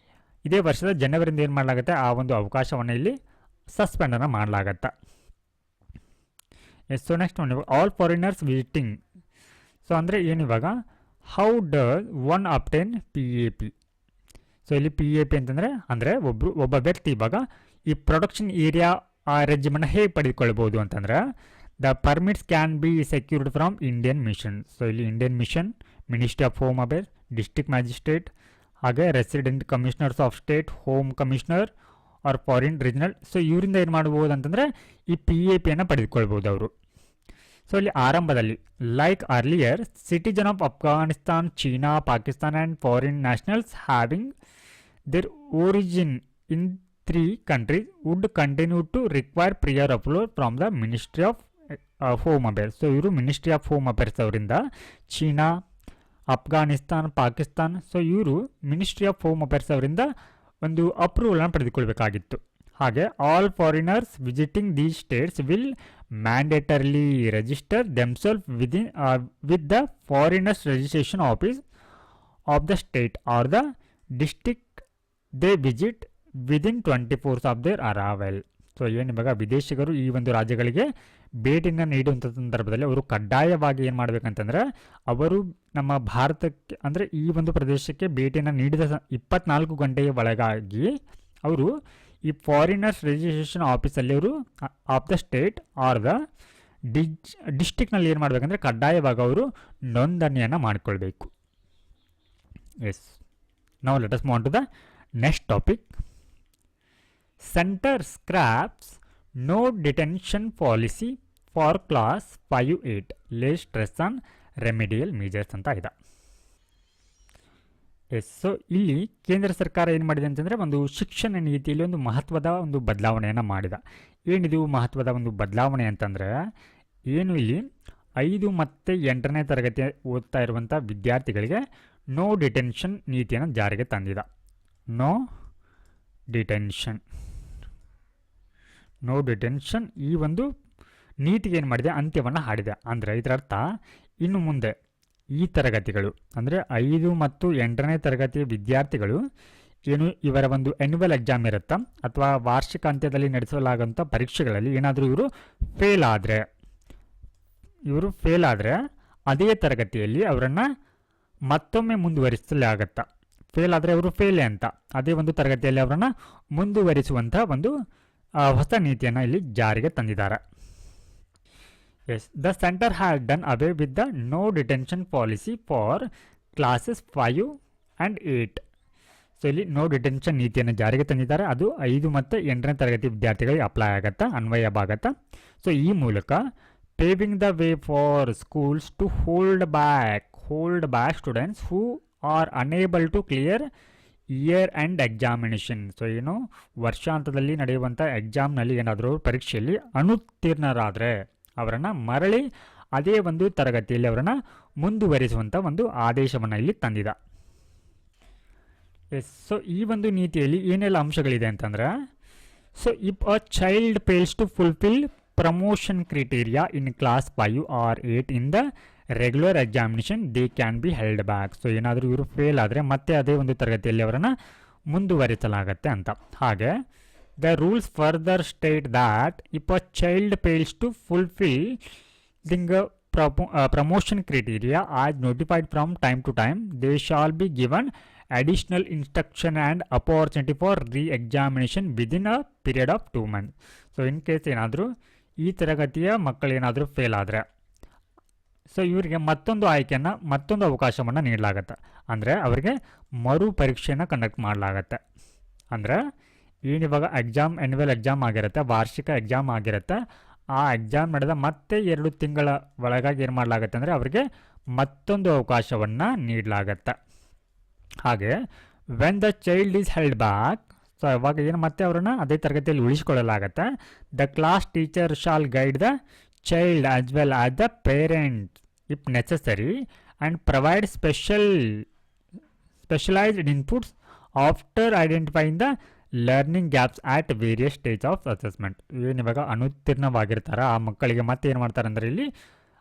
ಇದೇ ವರ್ಷದ ಜನವರಿಯಿಂದ ಏನು ಮಾಡಲಾಗುತ್ತೆ ಆ ಒಂದು ಅವಕಾಶವನ್ನು ಇಲ್ಲಿ ಸಸ್ಪೆಂಡನ್ನು ಮಾಡಲಾಗತ್ತೆ. So next all foreigners visiting. So ಅಂದರೆ ಏನಿವಾಗ how does one obtain PAP. So ಇಲ್ಲಿ PAP ಅಂತಂದರೆ ಒಬ್ಬ ವ್ಯಕ್ತಿ ಇವಾಗ ಈ ಪ್ರೊಡಕ್ಷನ್ ಏರಿಯಾ ರೆಜಿಮನ್ನು ಹೇಗೆ ಪಡೆದುಕೊಳ್ಬೋದು ಅಂತಂದರೆ the permits can be secured from Indian mission. So ಇಲ್ಲಿ Indian mission, ministry of home affairs, district magistrate, ಹಾಗೆ resident commissioners of state, home commissioner or foreign regional. So ಇವರಿಂದ ಏನು ಮಾಡ್ಬೋದು ಅಂತಂದರೆ ಈ PAPಯನ್ನು ಪಡೆದುಕೊಳ್ಬೋದು ಅವರು. ಸೊ ಇಲ್ಲಿ ಆರಂಭದಲ್ಲಿ like earlier citizen of Afghanistan, China, Pakistan and foreign nationals having their origin in 3 countries would continue to require prior approval from the Ministry of Home Affairs. So ಇವರು ministry of home affairs ಅವರಿಂದ China, Afghanistan, Pakistan. So ಇವರು ministry of home affairs ಅವರಿಂದ ಒಂದು ಅಪ್ರೂವಲನ್ನು ಪಡೆದುಕೊಳ್ಬೇಕಾಗಿತ್ತು. ಹಾಗೆ all foreigners visiting these states will mandatorily register themselves with the foreigners registration office of the state or the district they visit within 24 hours of their arrival. So ಏನು ಇವಾಗ ವಿದೇಶಿಗರು ಈ ಒಂದು ರಾಜ್ಯಗಳಿಗೆ ಭೇಟಿನ ನೀಡುವಂಥ ಸಂದರ್ಭದಲ್ಲಿ ಅವರು ಕಡ್ಡಾಯವಾಗಿ ಏನು ಮಾಡಬೇಕಂತಂದರೆ ಅವರು ನಮ್ಮ ಭಾರತಕ್ಕೆ ಅಂದರೆ ಈ ಒಂದು ಪ್ರದೇಶಕ್ಕೆ ಭೇಟಿಯನ್ನು ನೀಡಿದ 24 ಗಂಟೆಯ ಒಳಗಾಗಿ ಅವರು ಈ ಫಾರಿನರ್ಸ್ ರಿಜಿಸ್ಟ್ರೇಷನ್ ಆಫೀಸಲ್ಲಿ ಅವರು of the state or the ಡಿಸ್ಟ್ರಿಕ್ನಲ್ಲಿ ಏನು ಮಾಡಬೇಕಂದ್ರೆ ಕಡ್ಡಾಯವಾಗಿ ಅವರು ನೋಂದಣಿಯನ್ನು ಮಾಡಿಕೊಳ್ಬೇಕು. Yes, now let us move on to the next topic. Centre scraps no detention policy for class 5-8 lay stress on remedial majors ಅಂತ ಇದೆ. ಎಸ್, ಸೊ ಇಲ್ಲಿ ಕೇಂದ್ರ ಸರ್ಕಾರ ಏನು ಮಾಡಿದೆ ಅಂತಂದರೆ ಒಂದು ಶಿಕ್ಷಣ ನೀತಿಯಲ್ಲಿ ಒಂದು ಮಹತ್ವದ ಒಂದು ಬದಲಾವಣೆಯನ್ನು ಮಾಡಿದ. ಏನಿದು ಮಹತ್ವದ ಒಂದು ಬದಲಾವಣೆ ಅಂತಂದರೆ ಏನು ಇಲ್ಲಿ 5 ಮತ್ತು 8ನೇ ತರಗತಿ ಓದ್ತಾ ಇರುವಂಥ ವಿದ್ಯಾರ್ಥಿಗಳಿಗೆ ನೋ ಡಿಟೆನ್ಷನ್ ನೀತಿಯನ್ನು ಜಾರಿಗೆ ತಂದಿದ. ನೋ ಡಿಟೆನ್ಷನ್ ಈ ಒಂದು ನೀತಿಗೆ ಏನು ಮಾಡಿದೆ, ಅಂತ್ಯವನ್ನು ಹಾಡಿದೆ. ಅಂದರೆ ಇದರರ್ಥ ಇನ್ನು ಮುಂದೆ ಈ ತರಗತಿಗಳು ಅಂದರೆ 5 ಮತ್ತು 8ನೇ ತರಗತಿಯ ವಿದ್ಯಾರ್ಥಿಗಳು ಏನು ಇವರ ಒಂದು ಆ್ಯನ್ಯುವಲ್ ಎಕ್ಸಾಮ್ ಇರುತ್ತಾ ಅಥವಾ ವಾರ್ಷಿಕ ಅಂತ್ಯದಲ್ಲಿ ನಡೆಸಲಾಗುವಂಥ ಪರೀಕ್ಷೆಗಳಲ್ಲಿ ಏನಾದರೂ ಇವರು ಫೇಲ್ ಆದರೆ ಅದೇ ತರಗತಿಯಲ್ಲಿ ಅವರನ್ನು ಮತ್ತೊಮ್ಮೆ ಮುಂದುವರಿಸಲಾಗತ್ತಾ. ಫೇಲ್ ಆದರೆ ಅವರು ಫೇಲೆ ಅಂತ ಅದೇ ಒಂದು ತರಗತಿಯಲ್ಲಿ ಅವರನ್ನು ಮುಂದುವರಿಸುವಂಥ ಒಂದು ಹೊಸ ನೀತಿಯನ್ನು ಇಲ್ಲಿ ಜಾರಿಗೆ ತಂದಿದ್ದಾರೆ. Yes, the centre had done away with the no detention policy for classes 5 and 8. So ಇಲ್ಲಿ ನೋ ಡಿಟೆನ್ಷನ್ ನೀತಿಯನ್ನು ಜಾರಿಗೆ ತಂದಿದ್ದಾರೆ. ಅದು 5 ಮತ್ತು 8ನೇ ತರಗತಿ ವಿದ್ಯಾರ್ಥಿಗಳಿಗೆ ಅಪ್ಲೈ ಆಗುತ್ತಾ, ಅನ್ವಯವಾಗತ್ತಾ. ಸೊ ಈ ಮೂಲಕ paving the way for schools to hold back students who are unable to clear year and examination. So ಏನು ವರ್ಷಾಂತದಲ್ಲಿ ನಡೆಯುವಂಥ ಎಕ್ಸಾಮ್ನಲ್ಲಿ ಏನಾದರೂ ಪರೀಕ್ಷೆಯಲ್ಲಿ ಅನುತ್ತೀರ್ಣರಾದರೆ ಅವರನ್ನು ಮರಳಿ ಅದೇ ಒಂದು ತರಗತಿಯಲ್ಲಿ ಅವರನ್ನು ಮುಂದುವರಿಸುವಂಥ ಒಂದು ಆದೇಶವನ್ನು ಇಲ್ಲಿ ತಂದಿದ. ಎಸ್, ಸೊ ಈ ಒಂದು ನೀತಿಯಲ್ಲಿ ಏನೆಲ್ಲ ಅಂಶಗಳಿದೆ ಅಂತಂದರೆ, so if a child fails to fulfil promotion criteria in class 5 or 8 in the regular examination they can be held back. So ಏನಾದರೂ ಇವರು ಫೇಲ್ ಆದರೆ ಮತ್ತೆ ಅದೇ ಒಂದು ತರಗತಿಯಲ್ಲಿ ಅವರನ್ನು ಮುಂದುವರಿಸಲಾಗತ್ತೆ ಅಂತ. ಹಾಗೆ the rules further state that if a child fails to fulfil promotion criteria as notified from time to time they shall be given additional instruction and opportunity for re-examination within a period of 2 months. So in case ಏನಾದರೂ ಈ ತರಗತಿಯ ಮಕ್ಕಳು ಏನಾದರೂ fail ಆದರೆ so ಇವರಿಗೆ ಮತ್ತೊಂದು ಅವಕಾಶವನ್ನು ನೀಡಲಾಗತ್ತೆ. ಅಂದರೆ ಅವರಿಗೆ ಮರು ಪರೀಕ್ಷೆಯನ್ನು ಕಂಡಕ್ಟ್ ಮಾಡಲಾಗತ್ತೆ. ಅಂದರೆ ಏನಿವಾಗ ಆ್ಯನ್ಯುವಲ್ ಎಕ್ಸಾಮ್ ಆಗಿರುತ್ತೆ, ವಾರ್ಷಿಕ ಎಕ್ಸಾಮ್ ಆಗಿರುತ್ತೆ, ಆ ಎಕ್ಸಾಮ್ ನಡೆದ ಮತ್ತೆ 2 ತಿಂಗಳ ಒಳಗಾಗಿ ಏನು ಮಾಡಲಾಗತ್ತೆ ಅಂದರೆ ಅವರಿಗೆ ಮತ್ತೊಂದು ಅವಕಾಶವನ್ನು ನೀಡಲಾಗತ್ತೆ. ಹಾಗೆ when the child is held back, so ಅವಾಗ ಏನು ಮತ್ತೆ ಅವರನ್ನು ಅದೇ ತರಗತಿಯಲ್ಲಿ ಉಳಿಸಿಕೊಳ್ಳಲಾಗತ್ತೆ. The class teacher shall guide the child as well as the parent if necessary and provide specialised inputs after identifying the learning gaps at various stage of assessment. ಏನಿವಾಗ ಅನುತ್ತೀರ್ಣವಾಗಿರ್ತಾರೆ ಆ ಮಕ್ಕಳಿಗೆ ಮತ್ತೆ ಏನು ಮಾಡ್ತಾರೆ ಅಂದರೆ ಇಲ್ಲಿ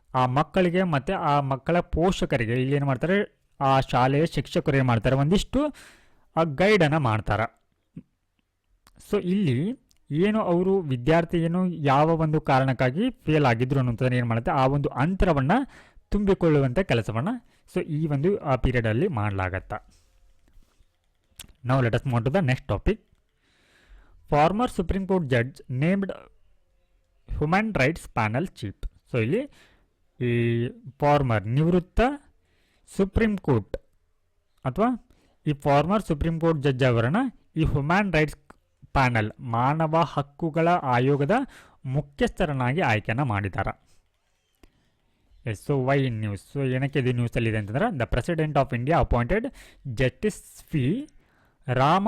ಆ ಮಕ್ಕಳಿಗೆ ಮತ್ತು ಆ ಮಕ್ಕಳ ಪೋಷಕರಿಗೆ ಇಲ್ಲಿ ಏನು ಮಾಡ್ತಾರೆ, ಆ ಶಾಲೆಯ ಶಿಕ್ಷಕರು ಏನು ಮಾಡ್ತಾರೆ, ಒಂದಿಷ್ಟು ಗೈಡನ್ನು ಮಾಡ್ತಾರೆ. ಸೊ ಇಲ್ಲಿ ಏನು ಅವರು ವಿದ್ಯಾರ್ಥಿ ಏನು ಯಾವ ಒಂದು ಕಾರಣಕ್ಕಾಗಿ ಫೇಲ್ ಆಗಿದ್ರು ಅನ್ನೋದನ್ನು ಏನು ಮಾಡುತ್ತೆ, ಆ ಒಂದು ಅಂತರವನ್ನು ತುಂಬಿಕೊಳ್ಳುವಂಥ ಕೆಲಸವನ್ನು ಸೊ ಈ ಒಂದು ಆ ಪೀರಿಯಡಲ್ಲಿ ಮಾಡಲಾಗತ್ತೆ. ನಾವು let us move to the next topic. Former supreme court judge named human rights panel chief. So ಇಲ್ಲಿ ಈ ಫಾರ್ಮರ್ ನಿವೃತ್ತ ಸುಪ್ರೀಂ ಕೋರ್ಟ್ ಅಥವಾ ಈ ಫಾರ್ಮರ್ ಸುಪ್ರೀಂ ಕೋರ್ಟ್ ಜಡ್ಜ್ ಅವರನ್ನು ಈ ಹ್ಯೂಮನ್ ರೈಟ್ಸ್ ಪ್ಯಾನಲ್ ಮಾನವ ಹಕ್ಕುಗಳ ಆಯೋಗದ ಮುಖ್ಯಸ್ಥರನ್ನಾಗಿ ಆಯ್ಕೆಯನ್ನು ಮಾಡಿದ್ದಾರೆ. Yes, so why in news. So ಏನಕ್ಕೆ ಇದು ನ್ಯೂಸಲ್ಲಿದೆ ಅಂತಂದರೆ, the president of India appointed justice V Rama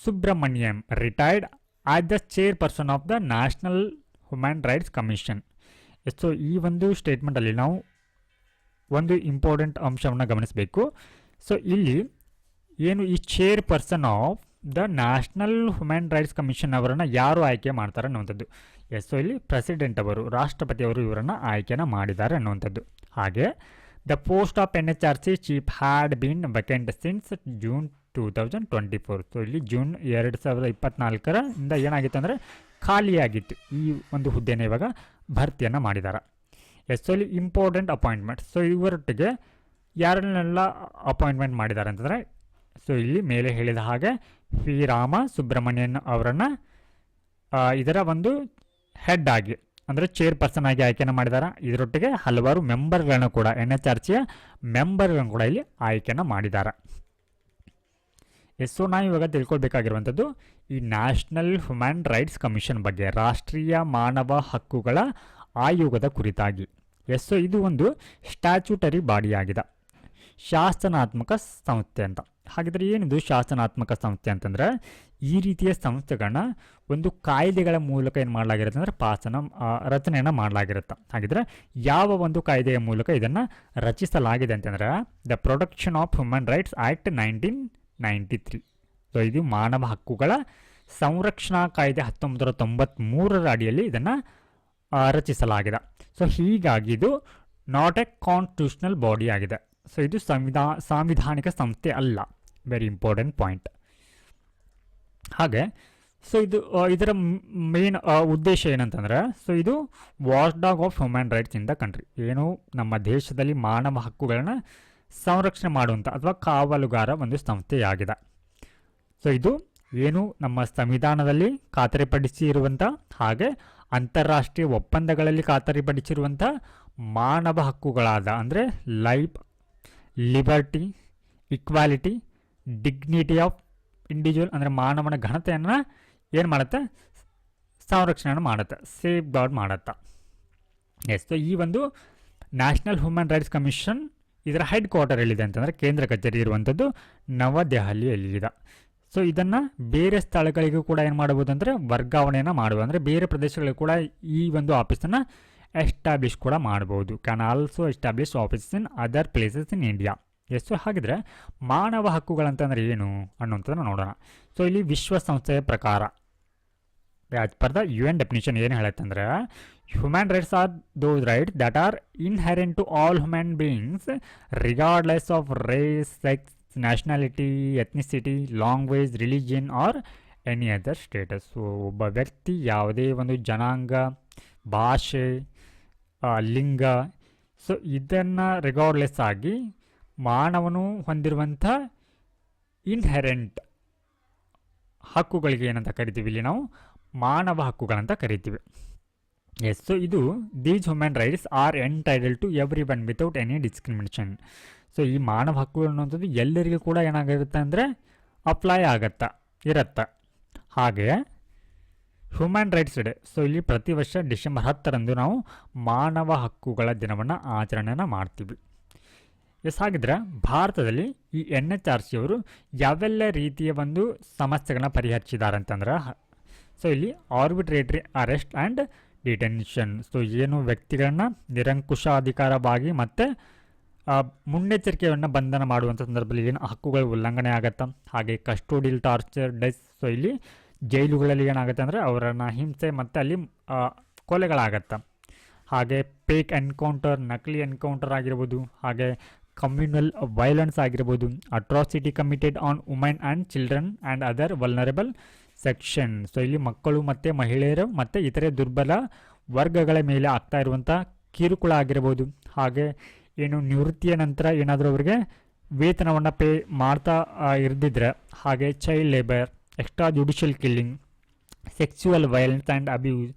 Subramaniam retired as the chairperson of the national human rights commission. So ಈ ಒಂದು ಸ್ಟೇಟ್ಮೆಂಟಲ್ಲಿ ನಾವು ಒಂದು ಇಂಪಾರ್ಟೆಂಟ್ ಅಂಶವನ್ನು ಗಮನಿಸಬೇಕು. ಸೊ ಇಲ್ಲಿ ಏನು ಈ chair person of the national human rights commission ಅವರನ್ನು ಯಾರು ಆಯ್ಕೆ ಮಾಡ್ತಾರೆ ಅನ್ನುವಂಥದ್ದು. ಎಸ್, ಸೊ ಇಲ್ಲಿ ಪ್ರೆಸಿಡೆಂಟ್ ಅವರು, ರಾಷ್ಟ್ರಪತಿಯವರು ಇವರನ್ನು ಆಯ್ಕೆನ ಮಾಡಿದ್ದಾರೆ ಅನ್ನುವಂಥದ್ದು. ಹಾಗೆ the post of NHRC chief had been vacant since June 2024. So ಇಲ್ಲಿ ಜೂನ್ 2024 ಏನಾಗಿತ್ತು ಅಂದರೆ ಖಾಲಿಯಾಗಿತ್ತು. ಈ ಒಂದು ಹುದ್ದೆನ ಇವಾಗ ಭರ್ತಿಯನ್ನು ಮಾಡಿದ್ದಾರೆ. ಎಸ್, ಸೊ ಇಲ್ಲಿ ಇಂಪಾರ್ಟೆಂಟ್ ಅಪಾಯಿಂಟ್ಮೆಂಟ್. ಸೊ ಇವರೊಟ್ಟಿಗೆ ಯಾರನ್ನೆಲ್ಲ ಅಪಾಯಿಂಟ್ಮೆಂಟ್ ಮಾಡಿದ್ದಾರೆ ಅಂತಂದರೆ, ಸೊ ಇಲ್ಲಿ ಮೇಲೆ ಹೇಳಿದ ಹಾಗೆ ವಿ ರಾಮ ಸುಬ್ರಹ್ಮಣ್ಯನ್ ಅವರನ್ನು ಇದರ ಒಂದು ಹೆಡ್ ಆಗಿ ಅಂದರೆ ಚೇರ್ಪರ್ಸನ್ ಆಗಿ ಆಯ್ಕೆನ ಮಾಡಿದ್ದಾರೆ. ಇದರೊಟ್ಟಿಗೆ ಹಲವಾರು ಮೆಂಬರ್ಗಳನ್ನು ಕೂಡ NHRCಯ ಮೆಂಬರ್ಗಳನ್ನು ಕೂಡ ಇಲ್ಲಿ ಆಯ್ಕೆನ ಮಾಡಿದ್ದಾರೆ. ಎಸ್, ಸೊ ನಾವು ಇವಾಗ ತಿಳ್ಕೊಳ್ಬೇಕಾಗಿರುವಂಥದ್ದು ಈ ನ್ಯಾಷನಲ್ ಹ್ಯೂಮನ್ ರೈಟ್ಸ್ ಕಮಿಷನ್ ಬಗ್ಗೆ, ರಾಷ್ಟ್ರೀಯ ಮಾನವ ಹಕ್ಕುಗಳ ಆಯೋಗದ ಕುರಿತಾಗಿ. ಎಸ್, ಸೊ ಇದು ಒಂದು ಸ್ಟ್ಯಾಚ್ಯೂಟರಿ ಬಾಡಿಯಾಗಿದೆ, ಶಾಸನಾತ್ಮಕ ಸಂಸ್ಥೆ ಅಂತ. ಹಾಗಿದ್ರೆ ಏನಿದು ಶಾಸನಾತ್ಮಕ ಸಂಸ್ಥೆ ಅಂತಂದರೆ, ಈ ರೀತಿಯ ಸಂಸ್ಥೆಗಳನ್ನ ಒಂದು ಕಾಯ್ದೆಗಳ ಮೂಲಕ ಏನು ಮಾಡಲಾಗಿರುತ್ತೆ ಅಂದರೆ ರಚನೆಯನ್ನು ಮಾಡಲಾಗಿರುತ್ತೆ. ಹಾಗಿದ್ರೆ ಯಾವ ಒಂದು ಕಾಯ್ದೆಯ ಮೂಲಕ ಇದನ್ನು ರಚಿಸಲಾಗಿದೆ ಅಂತಂದರೆ the protection of human rights act 1993. So ಇದು ಮಾನವ ಹಕ್ಕುಗಳ ಸಂರಕ್ಷಣಾ ಕಾಯ್ದೆ 1993 ಅಡಿಯಲ್ಲಿ ಇದನ್ನು ರಚಿಸಲಾಗಿದೆ. ಸೊ ಹೀಗಾಗಿ ಇದು ನಾಟ್ ಎ ಕಾನ್ಸ್ಟಿಟ್ಯೂಷನಲ್ ಬಾಡಿ ಆಗಿದೆ. ಸೊ ಇದು ಸಾಂವಿಧಾನಿಕ ಸಂಸ್ಥೆ ಅಲ್ಲ. Very important point. ಹಾಗೆ ಸೊ ಇದರ ಮೇನ್ ಉದ್ದೇಶ ಏನಂತಂದರೆ, ಸೊ ಇದು watch dog of human rights in the country. ಏನು ನಮ್ಮ ದೇಶದಲ್ಲಿ ಮಾನವ ಹಕ್ಕುಗಳನ್ನ ಸಂರಕ್ಷಣೆ ಮಾಡುವಂಥ ಅಥವಾ ಕಾವಲುಗಾರ ಒಂದು ಸಂಸ್ಥೆಯಾಗಿದೆ. ಸೊ ಇದು ಏನು ನಮ್ಮ ಸಂವಿಧಾನದಲ್ಲಿ ಖಾತರಿಪಡಿಸಿರುವಂಥ ಹಾಗೆ ಅಂತಾರಾಷ್ಟ್ರೀಯ ಒಪ್ಪಂದಗಳಲ್ಲಿ ಖಾತರಿಪಡಿಸಿರುವಂಥ ಮಾನವ ಹಕ್ಕುಗಳಾದ ಅಂದರೆ life, liberty, equality, dignity of individual ಅಂದರೆ ಮಾನವನ ಘನತೆಯನ್ನು ಏನು ಮಾಡುತ್ತೆ, ಸಂರಕ್ಷಣೆಯನ್ನು ಮಾಡುತ್ತೆ, ಸೇಫ್ ಗಾರ್ಡ್ ಮಾಡುತ್ತೆ. ಎಸ್, ಸೊ ಈ ಒಂದು ನ್ಯಾಷನಲ್ ಹ್ಯೂಮನ್ ರೈಟ್ಸ್ ಕಮಿಷನ್ ಇದರ ಹೆಡ್ ಕ್ವಾರ್ಟರ್ ಎಲ್ಲಿದೆ ಅಂತಂದರೆ ಕೇಂದ್ರ ಕಚೇರಿ ಇರುವಂಥದ್ದು ನವದೆಹಲಿಯಲ್ಲಿದೆ. ಸೊ ಇದನ್ನು ಬೇರೆ ಸ್ಥಳಗಳಿಗೂ ಕೂಡ ಏನು ಮಾಡ್ಬೋದು ಅಂದರೆ ವರ್ಗಾವಣೆಯನ್ನು ಮಾಡ್ಬೋದು, ಅಂದರೆ ಬೇರೆ ಪ್ರದೇಶಗಳಿಗೂ ಕೂಡ ಈ ಒಂದು ಆಫೀಸನ್ನು ಎಸ್ಟಾಬ್ಲಿಷ್ ಕೂಡ ಮಾಡ್ಬೋದು. Can also establish offices in other places in India. ಎಷ್ಟು ಹಾಗಿದ್ರೆ ಮಾನವ ಹಕ್ಕುಗಳಂತಂದರೆ ಏನು ಅನ್ನುವಂಥದ್ದನ್ನು ನೋಡೋಣ. ಸೊ ಇಲ್ಲಿ ವಿಶ್ವಸಂಸ್ಥೆಯ ಪ್ರಕಾರ as per the UN definition ಏನು ಹೇಳುತ್ತಂದರೆ, human rights are those rights that are inherent to all human beings regardless of race, sex, nationality, ethnicity, language, religion or any other status. So ಒಬ್ಬ ವ್ಯಕ್ತಿ ಯಾವುದೇ ಒಂದು ಜನಾಂಗ, ಭಾಷೆ, ಲಿಂಗ, ಸೊ ಇದನ್ನು ರಿಗಾರ್ಡ್ಲೆಸ್ ಆಗಿ ಮಾನವನು ಹೊಂದಿರುವಂಥ ಇನ್ಹೆರೆಂಟ್ ಹಕ್ಕುಗಳಿಗೆ ಏನಂತ ಕರಿತೀವಿ, ಇಲ್ಲಿ ನಾವು ಮಾನವ ಹಕ್ಕುಗಳಂತ ಕರಿತೀವಿ. ಎಸ್, ಸೊ ಇದು these human rights are entitle to every one without any discrimination. So ಈ ಮಾನವ ಹಕ್ಕುಗಳು ಅನ್ನುವಂಥದ್ದು ಎಲ್ಲರಿಗೂ ಕೂಡ ಏನಾಗಿರುತ್ತೆ ಅಂದರೆ ಅಪ್ಲೈ ಇರುತ್ತೆ. ಹಾಗೆ ಹ್ಯೂಮನ್ ರೈಟ್ಸ್ ಡೇ, ಸೊ ಇಲ್ಲಿ ಪ್ರತಿ ವರ್ಷ ಡಿಸೆಂಬರ್ 10ರಂದು ನಾವು ಮಾನವ ಹಕ್ಕುಗಳ ದಿನವನ್ನು ಆಚರಣೆಯನ್ನು ಮಾಡ್ತೀವಿ. ಎಸ್, ಹಾಗಿದ್ರೆ ಭಾರತದಲ್ಲಿ ಈ NHRCಯವರು ಯಾವೆಲ್ಲ ರೀತಿಯ ಒಂದು ಸಮಸ್ಯೆಗಳನ್ನ ಪರಿಹರಿಸಿದ್ದಾರೆ ಅಂತಂದ್ರೆ, ಸೊ ಇಲ್ಲಿ ಆರ್ಬಿಟ್ರೇಟರಿ ಅರೆಸ್ಟ್ ಆ್ಯಂಡ್ ಡಿಟೆನ್ಷನ್. ಸೊ ಏನು ವ್ಯಕ್ತಿಗಳನ್ನ ನಿರಂಕುಶಾಧಿಕಾರವಾಗಿ ಮತ್ತು ಮುನ್ನೆಚ್ಚರಿಕೆಯನ್ನು ಬಂಧನ ಮಾಡುವಂಥ ಸಂದರ್ಭದಲ್ಲಿ ಏನು ಹಕ್ಕುಗಳ ಉಲ್ಲಂಘನೆ ಆಗುತ್ತೆ. ಹಾಗೆ ಕಸ್ಟೋಡಿಯಲ್ ಟಾರ್ಚರ್, ಡೆಸ್. ಸೊ ಇಲ್ಲಿ ಜೈಲುಗಳಲ್ಲಿ ಏನಾಗುತ್ತೆ ಅಂದರೆ ಅವರನ್ನು ಹಿಂಸೆ ಮತ್ತು ಅಲ್ಲಿ ಕೊಲೆಗಳಾಗತ್ತೆ. ಹಾಗೆ ಫೇಕ್ ಎನ್ಕೌಂಟರ್, ನಕಲಿ ಎನ್ಕೌಂಟರ್ ಆಗಿರ್ಬೋದು. ಹಾಗೆ ಕಮ್ಯುನಲ್ ವೈಲೆನ್ಸ್ ಆಗಿರ್ಬೋದು. Atrocity committed on women and children and other vulnerable section. So ಇಲ್ಲಿ ಮಕ್ಕಳು ಮತ್ತು ಮಹಿಳೆಯರು ಮತ್ತು ಇತರೆ ದುರ್ಬಲ ವರ್ಗಗಳ ಮೇಲೆ ಆಗ್ತಾ ಇರುವಂಥ ಕಿರುಕುಳ ಆಗಿರ್ಬೋದು. ಹಾಗೆ ಏನು ನಿವೃತ್ತಿಯ ನಂತರ ಏನಾದರೂ ಅವರಿಗೆ ವೇತನವನ್ನು ಪೇ ಮಾಡ್ತಾ ಇರ್ದಿದ್ರೆ, ಹಾಗೆ child labour, extra judicial killing, sexual violence and abuse.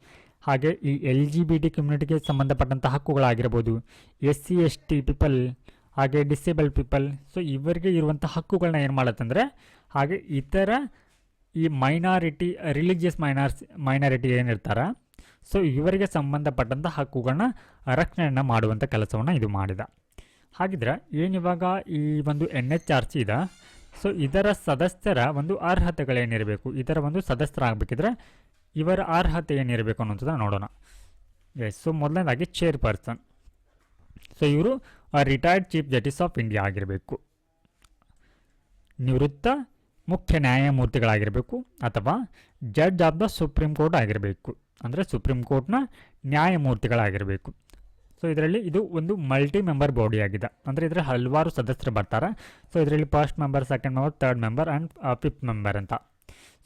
ಹಾಗೆ ಈ LGBT ಕಮ್ಯುನಿಟಿಗೆ ಸಂಬಂಧಪಟ್ಟಂಥ ಹಕ್ಕುಗಳಾಗಿರ್ಬೋದು. SC ST ಪೀಪಲ್, ಹಾಗೆ ಡಿಸೇಬಲ್ ಪೀಪಲ್. ಸೊ ಇವರಿಗೆ ಇರುವಂಥ ಹಕ್ಕುಗಳನ್ನ ಏನು ಮಾಡುತ್ತಂದರೆ, ಹಾಗೆ ಇತರ ಈ ಮೈನಾರಿಟಿ, ರಿಲಿಜಿಯಸ್ ಮೈನಾರಿಟಿ ಏನಿರ್ತಾರೆ, ಸೊ ಇವರಿಗೆ ಸಂಬಂಧಪಟ್ಟಂಥ ಹಕ್ಕುಗಳನ್ನ ರಕ್ಷಣೆಯನ್ನು ಮಾಡುವಂಥ ಕೆಲಸವನ್ನು ಇದು ಮಾಡಿದೆ. ಹಾಗಿದ್ರೆ ಏನಿವಾಗ ಈ ಒಂದು NHRC ಇದೆ, ಸೊ ಇದರ ಸದಸ್ಯರ ಒಂದು ಅರ್ಹತೆಗಳೇನಿರಬೇಕು, ಇದರ ಒಂದು ಸದಸ್ಯರಾಗಬೇಕಿದ್ರೆ ಇವರ ಅರ್ಹತೆ ಏನಿರಬೇಕು ಅನ್ನೋಂಥದ್ದನ್ನು ನೋಡೋಣ. ಎಸ್, ಸೊ ಮೊದಲನೇದಾಗಿ ಚೇರ್ಪರ್ಸನ್. ಸೊ ಇವರು retired chief justice of India ಆಗಿರಬೇಕು, ನಿವೃತ್ತ ಮುಖ್ಯ ನ್ಯಾಯಮೂರ್ತಿಗಳಾಗಿರಬೇಕು ಅಥವಾ judge of the supreme court ಆಗಿರಬೇಕು, ಅಂದರೆ ಸುಪ್ರೀಂ ಕೋರ್ಟ್ನ ನ್ಯಾಯಮೂರ್ತಿಗಳಾಗಿರಬೇಕು. ಸೊ ಇದರಲ್ಲಿ ಇದು ಒಂದು ಮಲ್ಟಿ ಮೆಂಬರ್ ಬಾಡಿ ಆಗಿದೆ, ಅಂದರೆ ಇದರಲ್ಲಿ ಹಲವಾರು ಸದಸ್ಯರು ಬರ್ತಾರೆ. ಸೊ ಇದರಲ್ಲಿ first member, second member, third member and fifth member ಅಂತ.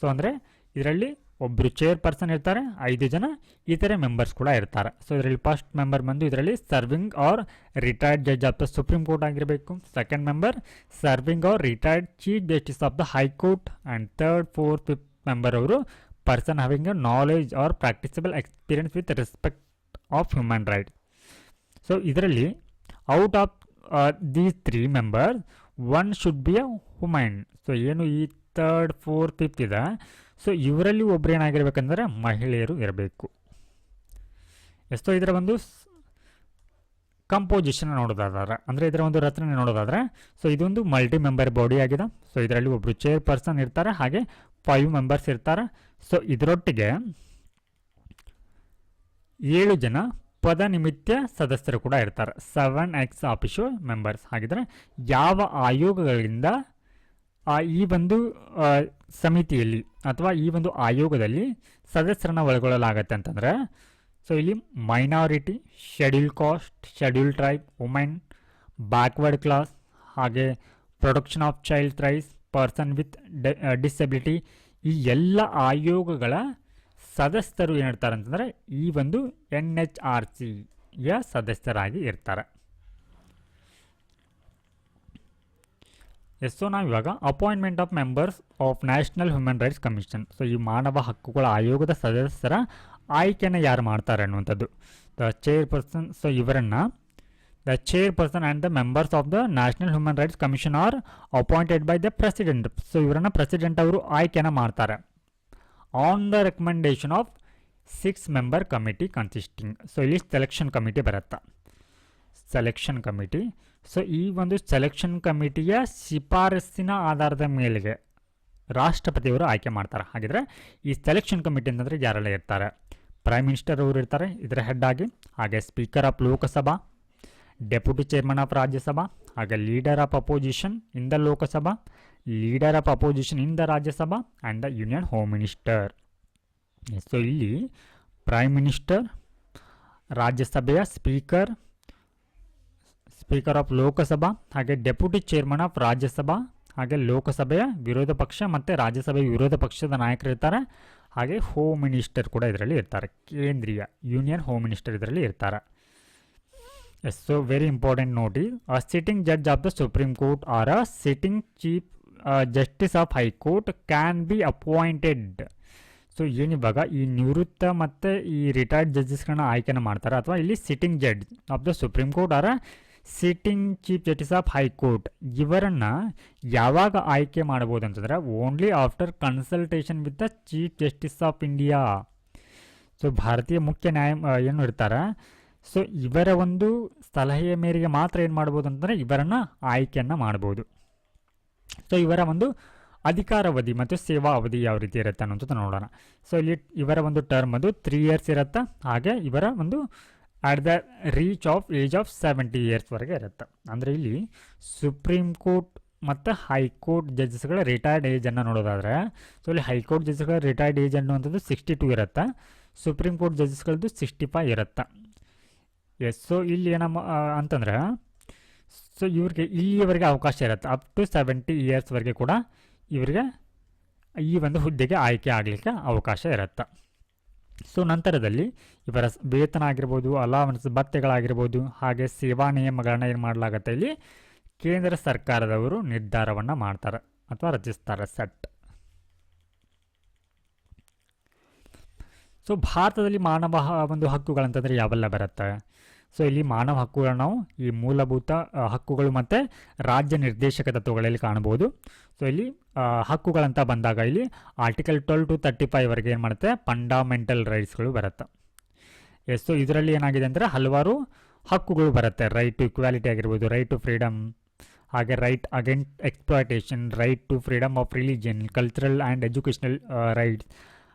ಸೊ ಅಂದರೆ ಇದರಲ್ಲಿ ಒಬ್ಬರು ಚೇರ್ ಪರ್ಸನ್ ಇರ್ತಾರೆ, 5 ಜನ ಇತರೆ ಮೆಂಬರ್ಸ್ ಕೂಡ ಇರ್ತಾರೆ. ಸೊ ಇದರಲ್ಲಿ ಫಸ್ಟ್ ಮೆಂಬರ್ ಬಂದು ಇದರಲ್ಲಿ serving or retired judge of the supreme court ಆಗಿರಬೇಕು. Second member serving or retired chief justice of the high court. And third, fourth, fifth member ಅವರು person having a knowledge or practicable experience with respect of human rights. So ಇದರಲ್ಲಿ out of these 3 members 1 should be a women. So ಏನು ಈ third, fourth, fifth ಇದೆ, so ಇವರಲ್ಲಿ ಒಬ್ಬರು ಏನಾಗಿರ್ಬೇಕಂದ್ರೆ ಮಹಿಳೆಯರು ಇರಬೇಕು. ಎಷ್ಟೋ ಇದರ ಒಂದು ಕಂಪೋಸಿಷನ್ ನೋಡೋದಾದ್ರೆ, ಅಂದರೆ ಇದರ ಒಂದು ರಚನೆ ನೋಡೋದಾದರೆ, ಸೊ ಇದೊಂದು ಮಲ್ಟಿ ಮೆಂಬರ್ ಬಾಡಿ ಆಗಿದೆ. ಸೊ ಇದರಲ್ಲಿ ಒಬ್ಬರು ಚೇರ್ ಪರ್ಸನ್ ಇರ್ತಾರೆ, ಹಾಗೆ 5 ಮೆಂಬರ್ಸ್ ಇರ್ತಾರೆ. ಸೊ ಇದರೊಟ್ಟಿಗೆ 7 ಜನ ಪದನಿಮಿತ್ತ ಸದಸ್ಯರು ಕೂಡ ಇರ್ತಾರೆ, 7 ಎಕ್ಸ್ ಆಫಿಷಿಯೋ ಮೆಂಬರ್ಸ್. ಹಾಗಿದ್ರೆ ಯಾವ ಆಯೋಗಗಳಿಂದ ಈ ಒಂದು ಸಮಿತಿಯಲ್ಲಿ ಅಥವಾ ಈ ಒಂದು ಆಯೋಗದಲ್ಲಿ ಸದಸ್ಯರನ್ನು ಒಳಗೊಳ್ಳಲಾಗತ್ತೆ ಅಂತಂದರೆ, ಸೊ ಇಲ್ಲಿ minority, schedule caste, schedule tribe, women, backward class, ಹಾಗೆ protection of child rights, person with disability, ಈ ಎಲ್ಲ ಆಯೋಗಗಳ ಸದಸ್ಯರು ಏನಿರ್ತಾರೆ ಅಂತಂದರೆ ಈ ಒಂದು NHRCಯ ಸದಸ್ಯರಾಗಿ ಇರ್ತಾರೆ. ಸೊ ನಾವು ಇವಾಗ appointment of members of national human rights commission. So ಈ ಮಾನವ ಹಕ್ಕುಗಳ ಆಯೋಗದ ಸದಸ್ಯರ ಆಯ್ಕೆಯನ್ನು ಯಾರು ಮಾಡ್ತಾರೆ ಅನ್ನುವಂಥದ್ದು. ದ ಚೇರ್ ಪರ್ಸನ್, ಸೊ ಇವರನ್ನು the chair person and the members of the national human rights commission R appointed by the president. So ಇವರನ್ನು ಪ್ರೆಸಿಡೆಂಟ್ ಅವರು ಆಯ್ಕೆಯನ್ನು ಮಾಡ್ತಾರೆ on the recommendation of 6 member committee consisting. So ಇಲ್ಲಿ selection committee ಬರುತ್ತೆ, selection committee. So ಈ ಒಂದು selection ಕಮಿಟಿಯ ಶಿಫಾರಸ್ಸಿನ ಆಧಾರದ ಮೇಲೆಗೆ ರಾಷ್ಟ್ರಪತಿಯವರು ಆಯ್ಕೆ ಮಾಡ್ತಾರೆ. ಹಾಗಿದ್ರೆ ಈ ಸೆಲೆಕ್ಷನ್ ಕಮಿಟಿ ಅಂತಂದರೆ ಯಾರೆಲ್ಲ ಇರ್ತಾರೆ? ಪ್ರೈಮ್ ಮಿನಿಸ್ಟರ್ ಅವರು ಇರ್ತಾರೆ ಇದರ ಹೆಡ್ ಆಗಿ, ಹಾಗೆ speaker of Lok Sabha, deputy chairman of Rajya Sabha, ಹಾಗೆ leader of opposition in the Lok Sabha, leader of opposition in the Rajya Sabha and the union home minister. So ಇಲ್ಲಿ ಪ್ರೈಮ್ ಮಿನಿಸ್ಟರ್, ರಾಜ್ಯಸಭೆಯ ಸ್ಪೀಕರ್, ಸ್ಪೀಕರ್ ಆಫ್ ಲೋಕಸಭಾ, ಹಾಗೆ ಡೆಪ್ಯೂಟಿ ಚೇರ್ಮನ್ ಆಫ್ ರಾಜ್ಯಸಭಾ, ಹಾಗೆ ಲೋಕಸಭೆಯ ವಿರೋಧ ಪಕ್ಷ ಮತ್ತು ರಾಜ್ಯಸಭೆಯ ವಿರೋಧ ಪಕ್ಷದ ನಾಯಕರು ಇರ್ತಾರೆ, ಹಾಗೆ ಹೋಮ್ ಮಿನಿಸ್ಟರ್ ಕೂಡ ಇದರಲ್ಲಿ ಇರ್ತಾರೆ, ಕೇಂದ್ರೀಯ ಯೂನಿಯನ್ ಹೋಮ್ ಮಿನಿಸ್ಟರ್ ಇದರಲ್ಲಿ ಇರ್ತಾರೆ. ಎಸ್, ಸೊ ವೆರಿ ಇಂಪಾರ್ಟೆಂಟ್ ನೋಡಿ, a sitting judge of the supreme court or a sitting chief justice of high court can be appointed. So ಏನಿವಾಗ ಈ ನಿವೃತ್ತ ಮತ್ತು ಈ ರಿಟೈರ್ಡ್ ಜಡ್ಜಸ್ಗಳನ್ನ ಆಯ್ಕೆನ ಮಾಡ್ತಾರೆ, ಅಥವಾ ಇಲ್ಲಿ sitting judge of the supreme court are sitting chief justice of high court ಇವರನ್ನು ಯಾವಾಗ ಆಯ್ಕೆ ಮಾಡ್ಬೋದು ಅಂತಂದರೆ only after consultation with the chief justice of India. So ಭಾರತೀಯ ಮುಖ್ಯ ಏನು ಇರ್ತಾರೆ, ಸೊ ಇವರ ಒಂದು ಸಲಹೆಯ ಮೇರೆಗೆ ಮಾತ್ರ ಏನು ಮಾಡ್ಬೋದು ಅಂತಂದರೆ ಇವರನ್ನು ಆಯ್ಕೆಯನ್ನು ಮಾಡ್ಬೋದು. ಸೊ ಇವರ ಒಂದು ಅಧಿಕಾರಾವಧಿ ಮತ್ತು ಸೇವಾ ಅವಧಿ ಯಾವ ರೀತಿ ಇರುತ್ತೆ ಅನ್ನೋದು ನೋಡೋಣ. ಸೊ ಇಲ್ಲಿ ಇವರ ಒಂದು ಟರ್ಮ್ ಅದು 3 ಇಯರ್ಸ್ ಇರುತ್ತೆ, ಹಾಗೆ ಇವರ ಒಂದು at the reach of age of 70 ಇಯರ್ಸ್ವರೆಗೆ ಇರುತ್ತೆ. ಅಂದರೆ ಇಲ್ಲಿ ಸುಪ್ರೀಂ ಕೋರ್ಟ್ ಮತ್ತು ಹೈಕೋರ್ಟ್ ಜಡ್ಜಸ್ಗಳ ರಿಟೈರ್ಡ್ ಏಜನ್ನು ನೋಡೋದಾದರೆ, ಸೊ ಇಲ್ಲಿ ಹೈಕೋರ್ಟ್ ಜಡ್ಜಸ್ಗಳ ರಿಟೈರ್ಡ್ ಏಜ್ ಅನ್ನುವಂಥದ್ದು 62 ಇರುತ್ತೆ, ಸುಪ್ರೀಂ ಕೋರ್ಟ್ ಜಡ್ಜಸ್ಗಳದ್ದು 65 ಇರುತ್ತೆ. ಎಸ್, ಸೊ ಇಲ್ಲಿ ಏನಮ್ಮ ಅಂತಂದ್ರೆ, ಸೊ ಇವ್ರಿಗೆ ಇಲ್ಲಿಯವರೆಗೆ ಅವಕಾಶ ಇರುತ್ತೆ, ಅಪ್ ಟು 70 ಇಯರ್ಸ್ವರೆಗೆ ಕೂಡ ಇವರಿಗೆ ಈ ಒಂದು ಹುದ್ದೆಗೆ ಆಯ್ಕೆ ಆಗಲಿಕ್ಕೆ ಅವಕಾಶ ಇರುತ್ತೆ. ಸೊ ನಂತರದಲ್ಲಿ ಇವರ ವೇತನ ಆಗಿರ್ಬೋದು, ಅಲಾವನ್ಸ್ ಭತ್ಯೆಗಳಾಗಿರ್ಬೋದು, ಹಾಗೆ ಸೇವಾ ನಿಯಮಗಳನ್ನ ಏನು ಮಾಡಲಾಗುತ್ತೆ, ಇಲ್ಲಿ ಕೇಂದ್ರ ಸರ್ಕಾರದವರು ನಿರ್ಧಾರವನ್ನು ಮಾಡ್ತಾರೆ ಅಥವಾ ರಚಿಸ್ತಾರೆ, ಸೆಟ್. ಸೊ ಭಾರತದಲ್ಲಿ ಮಾನವ ಒಂದು ಹಕ್ಕುಗಳಂತಂದರೆ ಯಾವೆಲ್ಲ ಬರುತ್ತೆ? ಸೊ ಇಲ್ಲಿ ಮಾನವ ಹಕ್ಕುಗಳನ್ನ ನಾವು ಈ ಮೂಲಭೂತ ಹಕ್ಕುಗಳು ಮತ್ತು ರಾಜ್ಯ ನಿರ್ದೇಶಕ ತತ್ವಗಳಲ್ಲಿ ಕಾಣ್ಬೋದು. ಸೊ ಇಲ್ಲಿ ಹಕ್ಕುಗಳಂತ ಬಂದಾಗ ಇಲ್ಲಿ ಆರ್ಟಿಕಲ್ 12 to 35ವರೆಗೆ ಏನು ಮಾಡುತ್ತೆ, ಫಂಡಮೆಂಟಲ್ ರೈಟ್ಸ್ಗಳು ಬರುತ್ತೆ. ಎಸ್, ಸೊ ಇದರಲ್ಲಿ ಏನಾಗಿದೆ ಅಂದರೆ ಹಲವಾರು ಹಕ್ಕುಗಳು ಬರುತ್ತೆ. ರೈಟ್ ಟು ಇಕ್ವಾಲಿಟಿ ಆಗಿರ್ಬೋದು, ರೈಟ್ ಟು ಫ್ರೀಡಮ್, ಹಾಗೆ right against exploitation, right to freedom of religion, cultural and educational rights,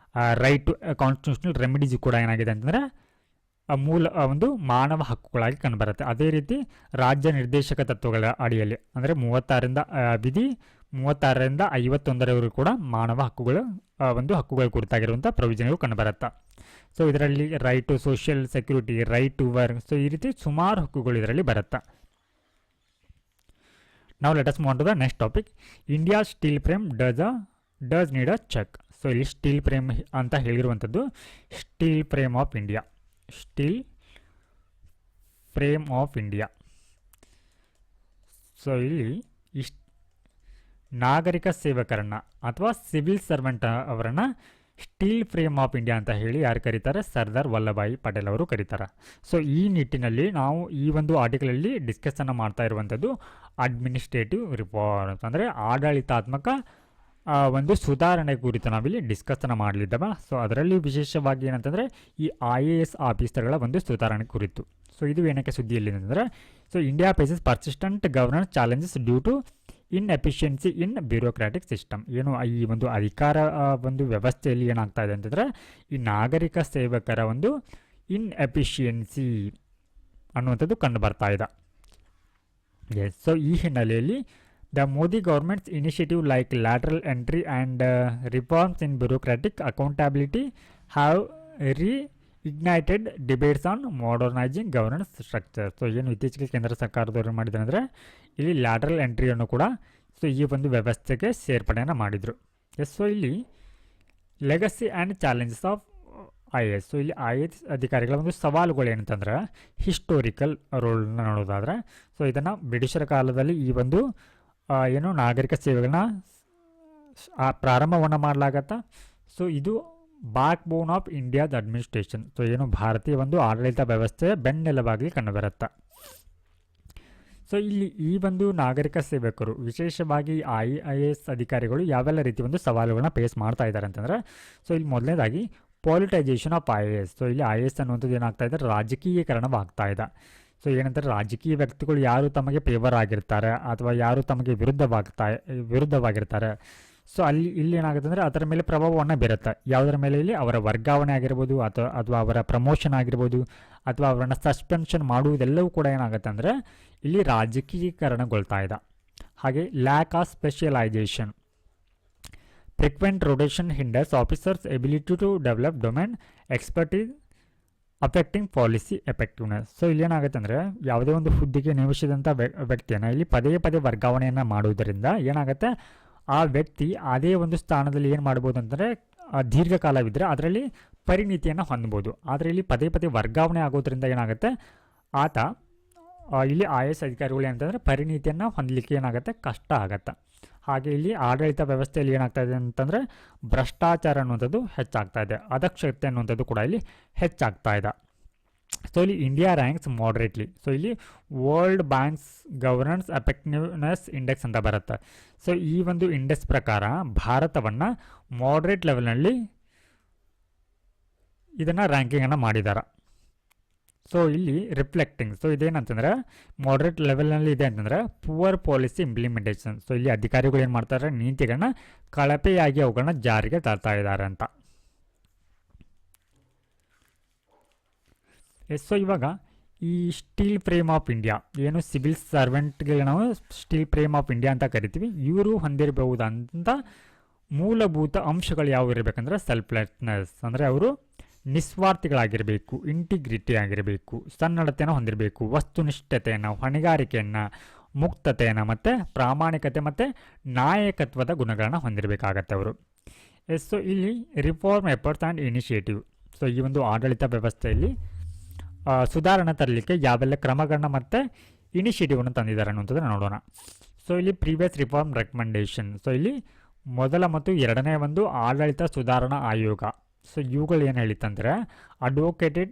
right to constitutional remedies ಕೂಡ ಏನಾಗಿದೆ ಅಂತಂದರೆ ಮೂಲ ಒಂದು ಮಾನವ ಹಕ್ಕುಗಳಾಗಿ ಕಂಡುಬರುತ್ತೆ. ಅದೇ ರೀತಿ ರಾಜ್ಯ ನಿರ್ದೇಶಕ ತತ್ವಗಳ ಅಡಿಯಲ್ಲಿ ಅಂದರೆ 36ರಿಂದ ವಿಧಿ 36ರಿಂದ 51ರವರೆಗೂ ಕೂಡ ಮಾನವ ಹಕ್ಕುಗಳು ಒಂದು ಹಕ್ಕುಗಳ ಕುರಿತಾಗಿರುವಂಥ ಪ್ರೊವಿಷನ್ಗಳು ಕಂಡುಬರುತ್ತೆ. ಸೊ ಇದರಲ್ಲಿ right to social security, right to work, so ಈ ರೀತಿ ಸುಮಾರು ಹಕ್ಕುಗಳು ಇದರಲ್ಲಿ ಬರುತ್ತೆ. ನಾವು let us move on to the next topic. India steel frame does need a check. So ಇಲ್ಲಿ ಸ್ಟೀಲ್ ಫ್ರೇಮ್ ಅಂತ ಹೇಳಿರುವಂಥದ್ದು steel frame of India. Steel frame of India. So ಇಲ್ಲಿ ನಾಗರಿಕ ಸೇವಕರನ್ನು ಅಥವಾ ಸಿವಿಲ್ ಸರ್ವೆಂಟ್ ಅವರನ್ನು ಸ್ಟೀಲ್ ಫ್ರೇಮ್ ಆಫ್ ಇಂಡಿಯಾ ಅಂತ ಹೇಳಿ ಯಾರು ಕರೀತಾರೆ? ಸರ್ದಾರ್ ವಲ್ಲಭಾಯಿ ಪಟೇಲ್ ಅವರು ಕರೀತಾರೆ. ಸೊ ಈ ನಿಟ್ಟಿನಲ್ಲಿ ನಾವು ಈ ಒಂದು ಆರ್ಟಿಕಲಲ್ಲಿ ಡಿಸ್ಕಸನ್ನು ಮಾಡ್ತಾ ಇರುವಂಥದ್ದು ಅಡ್ಮಿನಿಸ್ಟ್ರೇಟಿವ್ ರಿಫಾರ್ಮ್ಸ್ ಅಂದರೆ ಆಡಳಿತಾತ್ಮಕ ಒಂದು ಸುಧಾರಣೆ ಕುರಿತು ನಾವಿಲ್ಲಿ ಡಿಸ್ಕಸನ್ನು ಮಾಡಲಿದ್ದೇವೆ. ಸೊ ಅದರಲ್ಲಿ ವಿಶೇಷವಾಗಿ ಏನಂತಂದರೆ ಈ IAS ಆಫೀಸರ್ಗಳ ಒಂದು ಸುಧಾರಣೆ ಕುರಿತು. ಸೊ ಇದು ಏನಕ್ಕೆ ಸುದ್ದಿಯಲ್ಲಿ ಅಂತಂದರೆ, so India faces persistent governance challenges due to inefficiency in bureaucratic system. ಏನು ಈ ಒಂದು ಅಧಿಕಾರ ಒಂದು ವ್ಯವಸ್ಥೆಯಲ್ಲಿ ಏನಾಗ್ತಾ ಇದೆ ಅಂತಂದರೆ ಈ ನಾಗರಿಕ ಸೇವಕರ ಒಂದು ಇನ್ಎಫಿಷಿಯನ್ಸಿ ಅನ್ನುವಂಥದ್ದು ಕಂಡು ಬರ್ತಾ ಇದೆ. ಎಸ್, ಸೊ ಈ ಹಿನ್ನೆಲೆಯಲ್ಲಿ the Modi government's initiative like lateral entry and reforms in bureaucratic accountability have ignited debates on modernising governance structure. So ಏನು ಇತ್ತೀಚೆಗೆ ಕೇಂದ್ರ ಸರ್ಕಾರದವರು ಮಾಡಿದ್ದಾರೆ ಅಂದರೆ ಇಲ್ಲಿ ಲ್ಯಾಟ್ರಲ್ ಎಂಟ್ರಿಯನ್ನು ಕೂಡ ಸೊ ಈ ಒಂದು ವ್ಯವಸ್ಥೆಗೆ ಸೇರ್ಪಡೆಯನ್ನು ಮಾಡಿದರು. ಎಸ್, ಸೊ ಇಲ್ಲಿ legacy and challenges of IAS. So ಇಲ್ಲಿ IAS ಅಧಿಕಾರಿಗಳ ಒಂದು ಸವಾಲುಗಳು ಏನಂತಂದ್ರೆ ಹಿಸ್ಟೋರಿಕಲ್ ರೋಲ್ನ ನೋಡೋದಾದರೆ, ಸೊ ಇದನ್ನು ಬ್ರಿಟಿಷರ ಕಾಲದಲ್ಲಿ ಈ ಒಂದು ಏನು ನಾಗರಿಕ ಸೇವೆಗಳನ್ನ ಪ್ರಾರಂಭವನ್ನು ಮಾಡಲಾಗತ್ತಾ. ಸೊ ಇದು ಬ್ಯಾಕ್ ಬೋನ್ ಆಫ್ ಇಂಡಿಯಾದ ಅಡ್ಮಿನಿಸ್ಟ್ರೇಷನ್. ಸೊ ಏನು ಭಾರತೀಯ ಒಂದು ಆಡಳಿತ ವ್ಯವಸ್ಥೆಯ ಬೆನ್ನೆಲುಬಾಗಿ ಕಂಡುಬರುತ್ತೆ. ಸೊ ಇಲ್ಲಿ ಈ ಒಂದು ನಾಗರಿಕ ಸೇವಕರು ವಿಶೇಷವಾಗಿ IAS ಅಧಿಕಾರಿಗಳು ಯಾವೆಲ್ಲ ರೀತಿ ಒಂದು ಸವಾಲುಗಳನ್ನ ಫೇಸ್ ಮಾಡ್ತಾ ಇದ್ದಾರೆ ಅಂತಂದರೆ, ಸೊ ಇಲ್ಲಿ ಮೊದಲನೇದಾಗಿ ಪಾಲಿಟೈಸೇಷನ್ ಆಫ್ IAS. ಸೊ ಇಲ್ಲಿ IAS ಅನ್ನುವಂಥದ್ದು ಏನಾಗ್ತಾ ಇದೆ, ರಾಜಕೀಯಕರಣವಾಗ್ತಾ ಇದೆ. ಸೊ ಏನಂತಾರೆ, ರಾಜಕೀಯ ವ್ಯಕ್ತಿಗಳು ಯಾರು ತಮಗೆ ಫೇವರ್ ಆಗಿರ್ತಾರೆ ಅಥವಾ ಯಾರು ತಮಗೆ ವಿರುದ್ಧವಾಗಿರ್ತಾರೆ, ಸೊ ಇಲ್ಲಿ ಏನಾಗುತ್ತೆ ಅಂದರೆ ಅದರ ಮೇಲೆ ಪ್ರಭಾವವನ್ನು ಬೀರುತ್ತೆ. ಯಾವುದರ ಮೇಲೆ? ಇಲ್ಲಿ ಅವರ ವರ್ಗಾವಣೆ ಆಗಿರ್ಬೋದು ಅಥವಾ ಅವರ ಪ್ರಮೋಷನ್ ಆಗಿರ್ಬೋದು ಅಥವಾ ಅವರನ್ನು ಸಸ್ಪೆನ್ಷನ್ ಮಾಡುವುದೆಲ್ಲವೂ ಕೂಡ ಏನಾಗುತ್ತೆ ಅಂದರೆ ಇಲ್ಲಿ ರಾಜಕೀಯಕರಣಗೊಳ್ತಾ ಇದೆ. ಹಾಗೆ lack of specialisation, frequent rotation hinders officers ability to develop domain expertise affecting policy effectiveness. So ಇಲ್ಲಿ ಏನಾಗುತ್ತೆ ಅಂದರೆ ಯಾವುದೇ ಒಂದು ಹುದ್ದೆಗೆ ನೇಮಿಸಿದಂಥ ವ್ಯಕ್ತಿಯನ್ನು ಇಲ್ಲಿ ಪದೇ ಪದೇ ವರ್ಗಾವಣೆಯನ್ನು ಮಾಡುವುದರಿಂದ ಏನಾಗುತ್ತೆ, ಆ ವ್ಯಕ್ತಿ ಅದೇ ಒಂದು ಸ್ಥಾನದಲ್ಲಿ ಏನು ಮಾಡ್ಬೋದು ಅಂತಂದರೆ ದೀರ್ಘಕಾಲವಿದ್ದರೆ ಅದರಲ್ಲಿ ಪರಿಣಿತಿಯನ್ನು ಹೊಂದ್ಬೋದು. ಆದರೆ ಇಲ್ಲಿ ಪದೇ ಪದೇ ವರ್ಗಾವಣೆ ಆಗೋದ್ರಿಂದ ಏನಾಗುತ್ತೆ, ಆತ ಇಲ್ಲಿ IAS ಅಧಿಕಾರಿಗಳು ಏನಂತಂದರೆ ಪರಿಣಿತಿಯನ್ನು ಹೊಂದಲಿಕ್ಕೆ ಏನಾಗುತ್ತೆ, ಕಷ್ಟ ಆಗುತ್ತೆ. ಹಾಗೆ ಇಲ್ಲಿ ಆಡಳಿತ ವ್ಯವಸ್ಥೆಯಲ್ಲಿ ಏನಾಗ್ತಾ ಇದೆ ಅಂತಂದರೆ ಭ್ರಷ್ಟಾಚಾರ ಅನ್ನುವಂಥದ್ದು ಹೆಚ್ಚಾಗ್ತಾ ಇದೆ, ಅದಕ್ಷತೆ ಅನ್ನುವಂಥದ್ದು ಕೂಡ ಇಲ್ಲಿ ಹೆಚ್ಚಾಗ್ತಾ ಇದೆ. ಸೊ ಇಲ್ಲಿ ಇಂಡಿಯಾ ರ್ಯಾಂಕ್ಸ್ ಮಾಡ್ರೇಟ್ಲಿ. ಸೊ ಇಲ್ಲಿ world banks governance effectiveness index ಅಂತ ಬರುತ್ತೆ. ಸೊ ಈ ಒಂದು ಇಂಡೆಕ್ಸ್ ಪ್ರಕಾರ ಭಾರತವನ್ನು ಮಾಡ್ರೇಟ್ ಲೆವೆಲ್ನಲ್ಲಿ ಇದನ್ನು ರ್ಯಾಂಕಿಂಗನ್ನು ಮಾಡಿದ್ದಾರೆ. ಸೊ ಇಲ್ಲಿ ರಿಫ್ಲೆಕ್ಟಿಂಗ್, ಸೊ ಇದೇನಂತಂದರೆ ಮಾಡ್ರೇಟ್ ಲೆವೆಲ್ನಲ್ಲಿ ಇದೆ ಅಂತಂದರೆ ಪುವರ್ ಪಾಲಿಸಿ ಇಂಪ್ಲಿಮೆಂಟೇಷನ್. ಸೊ ಇಲ್ಲಿ ಅಧಿಕಾರಿಗಳು ಏನು ಮಾಡ್ತಾರೆ, ನೀತಿಗಳನ್ನ ಕಳಪೆಯಾಗಿ ಅವುಗಳನ್ನ ಜಾರಿಗೆ ತರ್ತಾ ಇದ್ದಾರೆ ಅಂತ. ಸೊ ಇವಾಗ ಈ ಸ್ಟೀಲ್ ಫ್ರೇಮ್ ಆಫ್ ಇಂಡಿಯಾ ಏನು ಸಿವಿಲ್ ಸರ್ವೆಂಟ್ಗೆ ನಾವು ಸ್ಟೀಲ್ ಫ್ರೇಮ್ ಆಫ್ ಇಂಡಿಯಾ ಅಂತ ಕರಿತೀವಿ, ಇವರು ಹೊಂದಿರಬಹುದಂಥ ಮೂಲಭೂತ ಅಂಶಗಳು ಯಾವ ಇರಬೇಕಂದ್ರೆ ಸೆಲ್ಫ್ಲೆಸ್ನೆಸ್, ಅಂದರೆ ಅವರು ನಿಸ್ವಾರ್ಥಿಗಳಾಗಿರಬೇಕು, ಇಂಟಿಗ್ರಿಟಿ ಆಗಿರಬೇಕು, ಸನ್ನಡತೆಯನ್ನು ಹೊಂದಿರಬೇಕು, ವಸ್ತುನಿಷ್ಠತೆಯನ್ನು, ಹೊಣೆಗಾರಿಕೆಯನ್ನು, ಮುಕ್ತತೆಯನ್ನು ಮತ್ತು ಪ್ರಾಮಾಣಿಕತೆ ಮತ್ತು ನಾಯಕತ್ವದ ಗುಣಗಳನ್ನು ಹೊಂದಿರಬೇಕಾಗತ್ತೆ ಅವರು. ಸೊ ಇಲ್ಲಿ reform efforts and initiative. So ಈ ಒಂದು ಆಡಳಿತ ವ್ಯವಸ್ಥೆಯಲ್ಲಿ ಸುಧಾರಣೆ ತರಲಿಕ್ಕೆ ಯಾವೆಲ್ಲ ಕ್ರಮಗಳನ್ನ ಮತ್ತು ಇನಿಷಿಯೇಟಿವನ್ನು ತಂದಿದ್ದಾರೆ ಅನ್ನುವಂಥದ್ದನ್ನು ನೋಡೋಣ. ಸೊ ಇಲ್ಲಿ ಪ್ರೀವಿಯಸ್ ರಿಫಾರ್ಮ್ ರೆಕಮೆಂಡೇಷನ್. ಸೊ ಇಲ್ಲಿ ಮೊದಲ ಮತ್ತು ಎರಡನೇ ಒಂದು ಆಡಳಿತ ಸುಧಾರಣಾ ಆಯೋಗ. ಸೊ ಇವುಗಳು ಏನು ಹೇಳಿತ್ತಂದರೆ advocated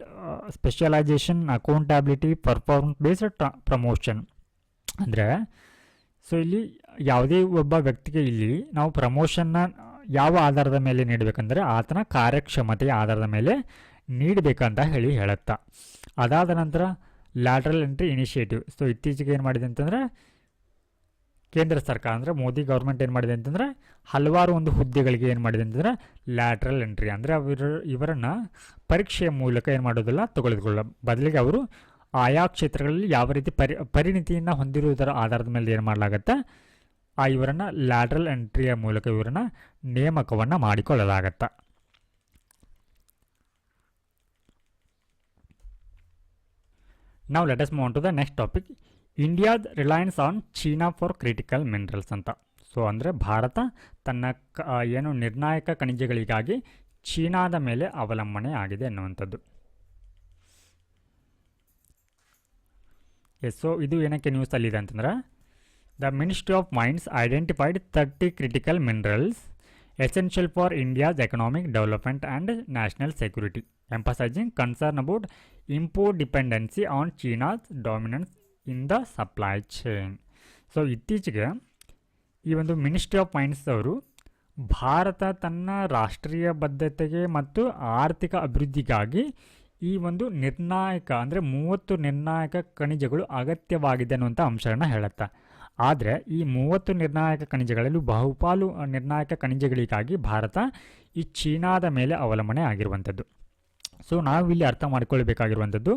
specialisation, accountability, performance based promotion. ಅಂದರೆ ಸೊ ಇಲ್ಲಿ ಯಾವುದೇ ಒಬ್ಬ ವ್ಯಕ್ತಿಗೆ ಇಲ್ಲಿ ನಾವು ಪ್ರಮೋಷನ್ನ ಯಾವ ಆಧಾರದ ಮೇಲೆ ನೀಡಬೇಕಂದ್ರೆ ಆತನ ಕಾರ್ಯಕ್ಷಮತೆಯ ಆಧಾರದ ಮೇಲೆ ನೀಡಬೇಕಂತ ಹೇಳುತ್ತಾ. ಅದಾದ ನಂತರ ಲ್ಯಾಟ್ರಲ್ ಎಂಟ್ರಿ ಇನಿಷಿಯೇಟಿವ್. ಸೊ ಇತ್ತೀಚೆಗೆ ಏನು ಮಾಡಿದೆ ಅಂತಂದರೆ ಕೇಂದ್ರ ಸರ್ಕಾರ ಅಂದರೆ ಮೋದಿ ಗೌರ್ಮೆಂಟ್ ಏನು ಮಾಡಿದೆ ಅಂತಂದರೆ ಹಲವಾರು ಒಂದು ಹುದ್ದೆಗಳಿಗೆ ಏನು ಮಾಡಿದೆ ಅಂತಂದರೆ ಲ್ಯಾಟ್ರಲ್ ಎಂಟ್ರಿ ಅಂದರೆ ಇವರನ್ನು ಪರೀಕ್ಷೆಯ ಮೂಲಕ ಏನು ಮಾಡೋದಿಲ್ಲ ತೆಗೆದುಕೊಳ್ಳ ಬದಲಿಗೆ ಅವರು ಆಯಾ ಕ್ಷೇತ್ರಗಳಲ್ಲಿ ಯಾವ ರೀತಿ ಪರಿಣಿತಿಯನ್ನು ಹೊಂದಿರುವುದರ ಆಧಾರದ ಮೇಲೆ ಏನು ಮಾಡಲಾಗತ್ತೆ ಇವರನ್ನು ಲ್ಯಾಟ್ರಲ್ ಎಂಟ್ರಿಯ ಮೂಲಕ ಇವರನ್ನು ನೇಮಕವನ್ನು ಮಾಡಿಕೊಳ್ಳಲಾಗತ್ತೆ. ನಾವು let us move on to the next topic. ಇಂಡಿಯಾದ reliance on China for critical minerals ಅಂತ. ಸೊ ಅಂದರೆ ಭಾರತ ತನ್ನ ಏನು ನಿರ್ಣಾಯಕ ಖನಿಜಗಳಿಗಾಗಿ ಚೀನಾದ ಮೇಲೆ ಅವಲಂಬನೆ ಆಗಿದೆ ಎನ್ನುವಂಥದ್ದು. ಎಸ್, ಸೊ ಇದು ಏನಕ್ಕೆ ನ್ಯೂಸಲ್ಲಿದೆ ಅಂತಂದರೆ the ministry of mains identified 30 critical minerals essential for India's economic development and national security, emphasizing concern about import dependency on China's dominance in the supply chain. So ಇತ್ತೀಚೆಗೆ ಈ ಒಂದು ಮಿನಿಸ್ಟ್ರಿ ಆಫ್ ಮೈನ್ಸ್ ಅವರು ಭಾರತ ತನ್ನ ರಾಷ್ಟ್ರೀಯ ಬದ್ಧತೆಗೆ ಮತ್ತು ಆರ್ಥಿಕ ಅಭಿವೃದ್ಧಿಗಾಗಿ ಈ ಒಂದು ನಿರ್ಣಾಯಕ ಅಂದರೆ 30 ನಿರ್ಣಾಯಕ ಖನಿಜಗಳು ಅಗತ್ಯವಾಗಿದೆ ಅನ್ನುವಂಥ ಅಂಶಗಳನ್ನ ಹೇಳುತ್ತೆ. ಆದರೆ ಈ 30 ನಿರ್ಣಾಯಕ ಖನಿಜಗಳಲ್ಲಿ ಬಹುಪಾಲು ನಿರ್ಣಾಯಕ ಖನಿಜಗಳಿಗಾಗಿ ಭಾರತ ಈ ಚೀನಾದ ಮೇಲೆ ಅವಲಂಬನೆ ಆಗಿರುವಂಥದ್ದು. ಸೊ ನಾವಿಲ್ಲಿ ಅರ್ಥ ಮಾಡಿಕೊಳ್ಳಬೇಕಾಗಿರುವಂಥದ್ದು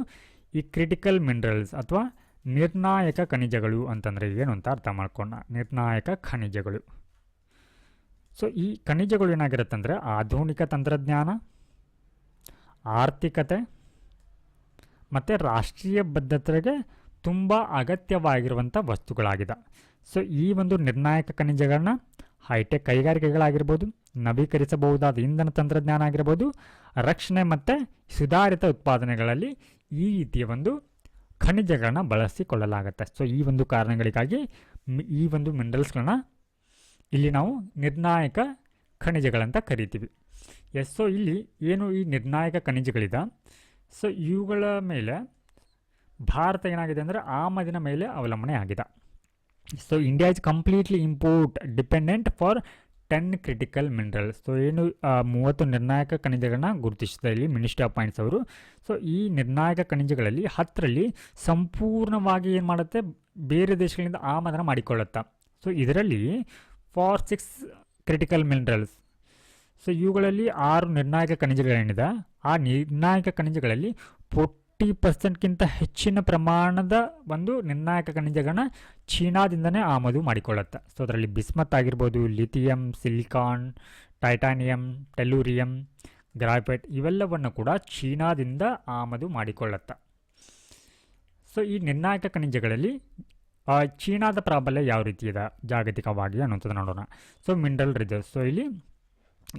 ಈ ಕ್ರಿಟಿಕಲ್ ಮಿನರಲ್ಸ್ ಅಥವಾ ನಿರ್ಣಾಯಕ ಖನಿಜಗಳು ಅಂತಂದರೆ ಏನು ಅಂತ ಅರ್ಥ ಮಾಡ್ಕೊಂಡ. ನಿರ್ಣಾಯಕ ಖನಿಜಗಳು, ಸೊ ಈ ಖನಿಜಗಳು ಏನಾಗಿರುತ್ತೆ ಅಂದರೆ ಆಧುನಿಕ ತಂತ್ರಜ್ಞಾನ, ಆರ್ಥಿಕತೆ ಮತ್ತು ರಾಷ್ಟ್ರೀಯ ಬದ್ಧತೆಗೆ ತುಂಬ ಅಗತ್ಯವಾಗಿರುವಂಥ ವಸ್ತುಗಳಾಗಿದೆ. ಸೊ ಈ ಒಂದು ನಿರ್ಣಾಯಕ ಖನಿಜಗಳನ್ನ ಹೈಟೆಕ್ ಕೈಗಾರಿಕೆಗಳಾಗಿರ್ಬೋದು, ನವೀಕರಿಸಬಹುದಾದ ಇಂಧನ ತಂತ್ರಜ್ಞಾನ ಆಗಿರ್ಬೋದು, ರಕ್ಷಣೆ ಮತ್ತು ಸುಧಾರಿತ ಉತ್ಪಾದನೆಗಳಲ್ಲಿ ಈ ರೀತಿಯ ಒಂದು ಖನಿಜಗಳನ್ನ ಬಳಸಿಕೊಳ್ಳಲಾಗುತ್ತೆ. ಸೊ ಈ ಒಂದು ಕಾರಣಗಳಿಗಾಗಿ ಈ ಒಂದು ಮಿನರಲ್ಸ್ಗಳನ್ನ ಇಲ್ಲಿ ನಾವು ನಿರ್ಣಾಯಕ ಖನಿಜಗಳಂತ ಕರಿತೀವಿ. ಎಸ್, ಸೊ ಇಲ್ಲಿ ಏನು ಈ ನಿರ್ಣಾಯಕ ಖನಿಜಗಳಿದೆ, ಸೊ ಇವುಗಳ ಮೇಲೆ ಭಾರತ ಏನಾಗಿದೆ ಅಂದರೆ ಆಮದಿನ ಮೇಲೆ ಅವಲಂಬನೆ ಆಗಿದೆ. So India is completely import dependent for 10 critical minerals. So ಏನು 30 ನಿರ್ಣಾಯಕ ಖನಿಜಗಳನ್ನ ಗುರುತಿಸಿದ ಇಲ್ಲಿ ಮಿನಿಸ್ಟ್ರಿ ಆಫ್ ಮೈನ್ಸ್ ಅವರು. ಸೊ ಈ ನಿರ್ಣಾಯಕ ಖನಿಜಗಳಲ್ಲಿ 10ರಲ್ಲಿ ಸಂಪೂರ್ಣವಾಗಿ ಏನು ಮಾಡುತ್ತೆ, ಬೇರೆ ದೇಶಗಳಿಂದ ಆಮದನ ಮಾಡಿಕೊಳ್ಳುತ್ತೆ. ಸೊ ಇದರಲ್ಲಿ ಫಾರ್ 6 ಕ್ರಿಟಿಕಲ್ ಮಿನರಲ್ಸ್, ಸೊ ಇವುಗಳಲ್ಲಿ 6 ನಿರ್ಣಾಯಕ ಖನಿಜಗಳೇನಿದೆ ಆ ನಿರ್ಣಾಯಕ ಖನಿಜಗಳಲ್ಲಿ 40%ಗಿಂತ ಹೆಚ್ಚಿನ ಪ್ರಮಾಣದ ಒಂದು ನಿರ್ಣಾಯಕ ಖನಿಜಗಳನ್ನ ಚೀನಾದಿಂದನೇ ಆಮದು ಮಾಡಿಕೊಳ್ಳುತ್ತೆ. ಸೊ ಅದರಲ್ಲಿ ಬಿಸ್ಮತ್ ಆಗಿರ್ಬೋದು, ಲಿಥಿಯಂ, ಸಿಲಿಕಾನ್, ಟೈಟಾನಿಯಂ, ಟೆಲ್ಲೂರಿಯಂ, ಗ್ರಾಫೈಟ್ ಇವೆಲ್ಲವನ್ನು ಕೂಡ ಚೀನಾದಿಂದ ಆಮದು ಮಾಡಿಕೊಳ್ಳುತ್ತೆ. ಸೊ ಈ ನಿರ್ಣಾಯಕ ಖನಿಜಗಳಲ್ಲಿ ಚೀನಾದ ಪ್ರಾಬಲ್ಯ ಯಾವ ರೀತಿ ಇದೆ ಜಾಗತಿಕವಾಗಿ ಅನ್ನೋಂಥದ್ದು ನೋಡೋಣ. ಸೊ ಮಿನರಲ್ ರಿಸರ್ವ್ಸ್, ಸೊ ಇಲ್ಲಿ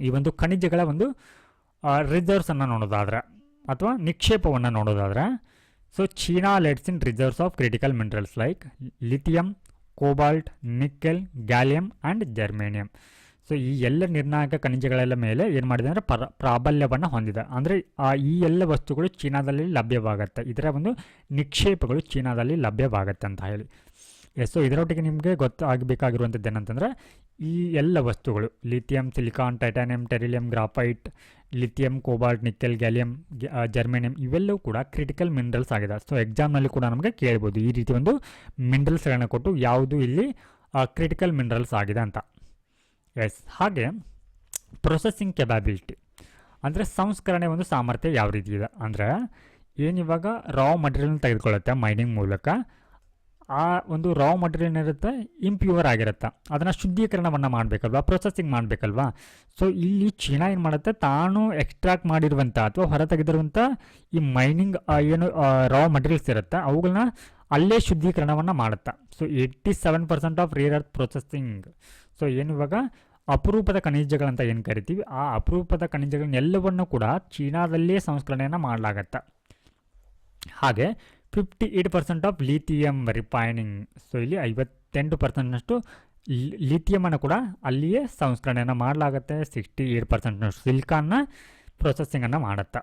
ಈ ಒಂದು ಖನಿಜಗಳ ಒಂದು ರಿಸರ್ವ್ಸನ್ನು ನೋಡೋದಾದರೆ ಅಥವಾ ನಿಕ್ಷೇಪವನ್ನು ನೋಡೋದಾದರೆ, so China leads in reserves of critical minerals like lithium, cobalt, nickel, gallium and germanium. So ಈ ಎಲ್ಲ ನಿರ್ಣಾಯಕ ಖನಿಜಗಳೆಲ್ಲ ಮೇಲೆ ಏನು ಮಾಡಿದೆ ಅಂದರೆ ಪ್ರಾಬಲ್ಯವನ್ನು ಹೊಂದಿದೆ. ಅಂದರೆ ಈ ಎಲ್ಲ ವಸ್ತುಗಳು ಚೀನಾದಲ್ಲಿ ಲಭ್ಯವಾಗುತ್ತೆ, ಇದರ ಒಂದು ನಿಕ್ಷೇಪಗಳು ಚೀನಾದಲ್ಲಿ ಲಭ್ಯವಾಗುತ್ತೆ ಅಂತ ಹೇಳಿ. ಎಸ್, ಸೊ ಇದರೊಟ್ಟಿಗೆ ನಿಮಗೆ ಗೊತ್ತಾಗಬೇಕಾಗಿರುವಂಥದ್ದು ಏನಂತಂದರೆ ಈ ಎಲ್ಲ ವಸ್ತುಗಳು lithium, silicon, titanium, tellurium, graphite, lithium, cobalt, nickel, gallium, germanium ಇವೆಲ್ಲವೂ ಕೂಡ ಕ್ರಿಟಿಕಲ್ ಮಿನರಲ್ಸ್ ಆಗಿದೆ. ಸೊ ಎಕ್ಸಾಮ್ನಲ್ಲಿ ಕೂಡ ನಮಗೆ ಕೇಳ್ಬೋದು ಈ ರೀತಿ ಒಂದು ಮಿನರಲ್ಸ್ಗಳನ್ನ ಕೊಟ್ಟು ಯಾವುದು ಇಲ್ಲಿ ಕ್ರಿಟಿಕಲ್ ಮಿನರಲ್ಸ್ ಆಗಿದೆ ಅಂತ. ಎಸ್, ಹಾಗೆ ಪ್ರೊಸೆಸಿಂಗ್ ಕೆಪಾಬಿಲಿಟಿ ಅಂದರೆ ಸಂಸ್ಕರಣೆ ಒಂದು ಸಾಮರ್ಥ್ಯ ಯಾವ ರೀತಿ ಇದೆ ಅಂದರೆ ಏನಿವಾಗ ರಾ ಮಟೀರಿಯಲ್ನ ತೆಗೆದುಕೊಳ್ಳುತ್ತೆ ಮೈನಿಂಗ್ ಮೂಲಕ, ಆ ಒಂದು ರಾ ಮಟೀರಿಯಲ್ ಏನಿರುತ್ತೆ ಇಂಪ್ಯೂರ್ ಆಗಿರುತ್ತೆ, ಅದನ್ನು ಶುದ್ಧೀಕರಣವನ್ನು ಮಾಡಬೇಕಲ್ವಾ, ಪ್ರೊಸೆಸಿಂಗ್ ಮಾಡಬೇಕಲ್ವಾ. ಸೊ ಇಲ್ಲಿ ಚೀನಾ ಏನು ಮಾಡುತ್ತೆ, ತಾನು ಎಕ್ಸ್ಟ್ರಾಕ್ಟ್ ಮಾಡಿರುವಂಥ ಅಥವಾ ಹೊರತೆಗೆದಿರುವಂಥ ಈ ಮೈನಿಂಗ್ ಏನು ರಾ ಮಟೀರಿಯಲ್ಸ್ ಇರುತ್ತೆ ಅವುಗಳನ್ನ ಅಲ್ಲೇ ಶುದ್ಧೀಕರಣವನ್ನು ಮಾಡುತ್ತೆ. So 87% of rare earth processing. So ಏನು ಇವಾಗ ಅಪರೂಪದ ಖನಿಜಗಳಂತ ಏನು ಕರಿತೀವಿ ಆ ಅಪರೂಪದ ಖನಿಜಗಳನ್ನೆಲ್ಲವನ್ನು ಕೂಡ ಚೀನಾದಲ್ಲೇ ಸಂಸ್ಕರಣೆಯನ್ನು ಮಾಡಲಾಗತ್ತೆ. ಹಾಗೆ 58% ಆಫ್ ಲಿಥಿಯಂ ರಿಫೈನಿಂಗ್. ಸೊ ಇಲ್ಲಿ 58%ನಷ್ಟು ಲಿಥಿಯಮನ್ನು ಕೂಡ ಅಲ್ಲಿಯೇ ಸಂಸ್ಕರಣೆಯನ್ನು ಮಾಡಲಾಗುತ್ತೆ. 68%ನಷ್ಟು ಸಿಲಿಕಾನ್ನ ಪ್ರೊಸೆಸಿಂಗನ್ನು ಮಾಡುತ್ತೆ.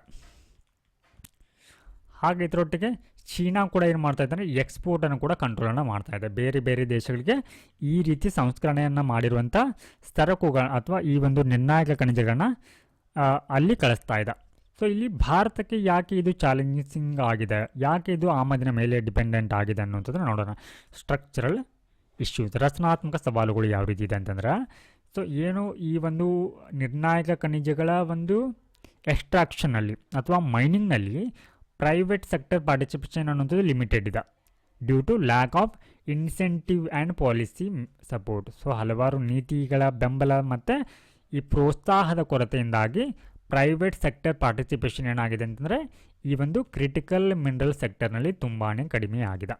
ಹಾಗೆ ಇದರೊಟ್ಟಿಗೆ ಚೀನಾ ಕೂಡ ಏನು ಮಾಡ್ತಾ ಇದ್ದಾರೆ, ಎಕ್ಸ್ಪೋರ್ಟನ್ನು ಕೂಡ ಕಂಟ್ರೋಲನ್ನು ಮಾಡ್ತಾ ಇದೆ. ಬೇರೆ ಬೇರೆ ದೇಶಗಳಿಗೆ ಈ ರೀತಿ ಸಂಸ್ಕರಣೆಯನ್ನು ಮಾಡಿರುವಂಥ ಸರಕುಗಳ ಅಥವಾ ಈ ಒಂದು ನಿರ್ಣಾಯಕ ಖನಿಜಗಳನ್ನ ಅಲ್ಲಿ ಕಳಿಸ್ತಾ ಇದೆ. ಸೊ ಇಲ್ಲಿ ಭಾರತಕ್ಕೆ ಯಾಕೆ ಇದು ಚಾಲೆಂಜಿಂಗ್ ಆಗಿದೆ, ಯಾಕೆ ಇದು ಆಮದಿನ ಮೇಲೆ ಡಿಪೆಂಡೆಂಟ್ ಆಗಿದೆ ಅನ್ನುವಂಥದ್ದನ್ನು ನೋಡೋಣ. ಸ್ಟ್ರಕ್ಚರಲ್ ಇಶ್ಯೂಸ್, ರಚನಾತ್ಮಕ ಸವಾಲುಗಳು ಯಾವ ರೀತಿ ಇದೆ ಅಂತಂದ್ರೆ, ಸೊ ಏನು ಈ ಒಂದು ನಿರ್ಣಾಯಕ ಖನಿಜಗಳ ಒಂದು ಎಕ್ಸ್ಟ್ರಾಕ್ಷನಲ್ಲಿ ಅಥವಾ ಮೈನಿಂಗ್ನಲ್ಲಿ ಪ್ರೈವೇಟ್ ಸೆಕ್ಟರ್ ಪಾರ್ಟಿಸಿಪೇಷನ್ ಅನ್ನೋದು ಲಿಮಿಟೆಡ್ ಇದೆ due to lack of incentive and policy support. So ಹಲವಾರು ನೀತಿಗಳ ಬೆಂಬಲ ಮತ್ತು ಈ ಪ್ರೋತ್ಸಾಹದ ಕೊರತೆಯಿಂದಾಗಿ ಪ್ರೈವೇಟ್ ಸೆಕ್ಟರ್ ಪಾರ್ಟಿಸಿಪೇಷನ್ ಏನಾಗಿದೆ ಅಂತಂದರೆ ಈ ಒಂದು ಕ್ರಿಟಿಕಲ್ ಮಿನರಲ್ ಸೆಕ್ಟರ್ನಲ್ಲಿ ತುಂಬಾ ಕಡಿಮೆ ಆಗಿದೆ.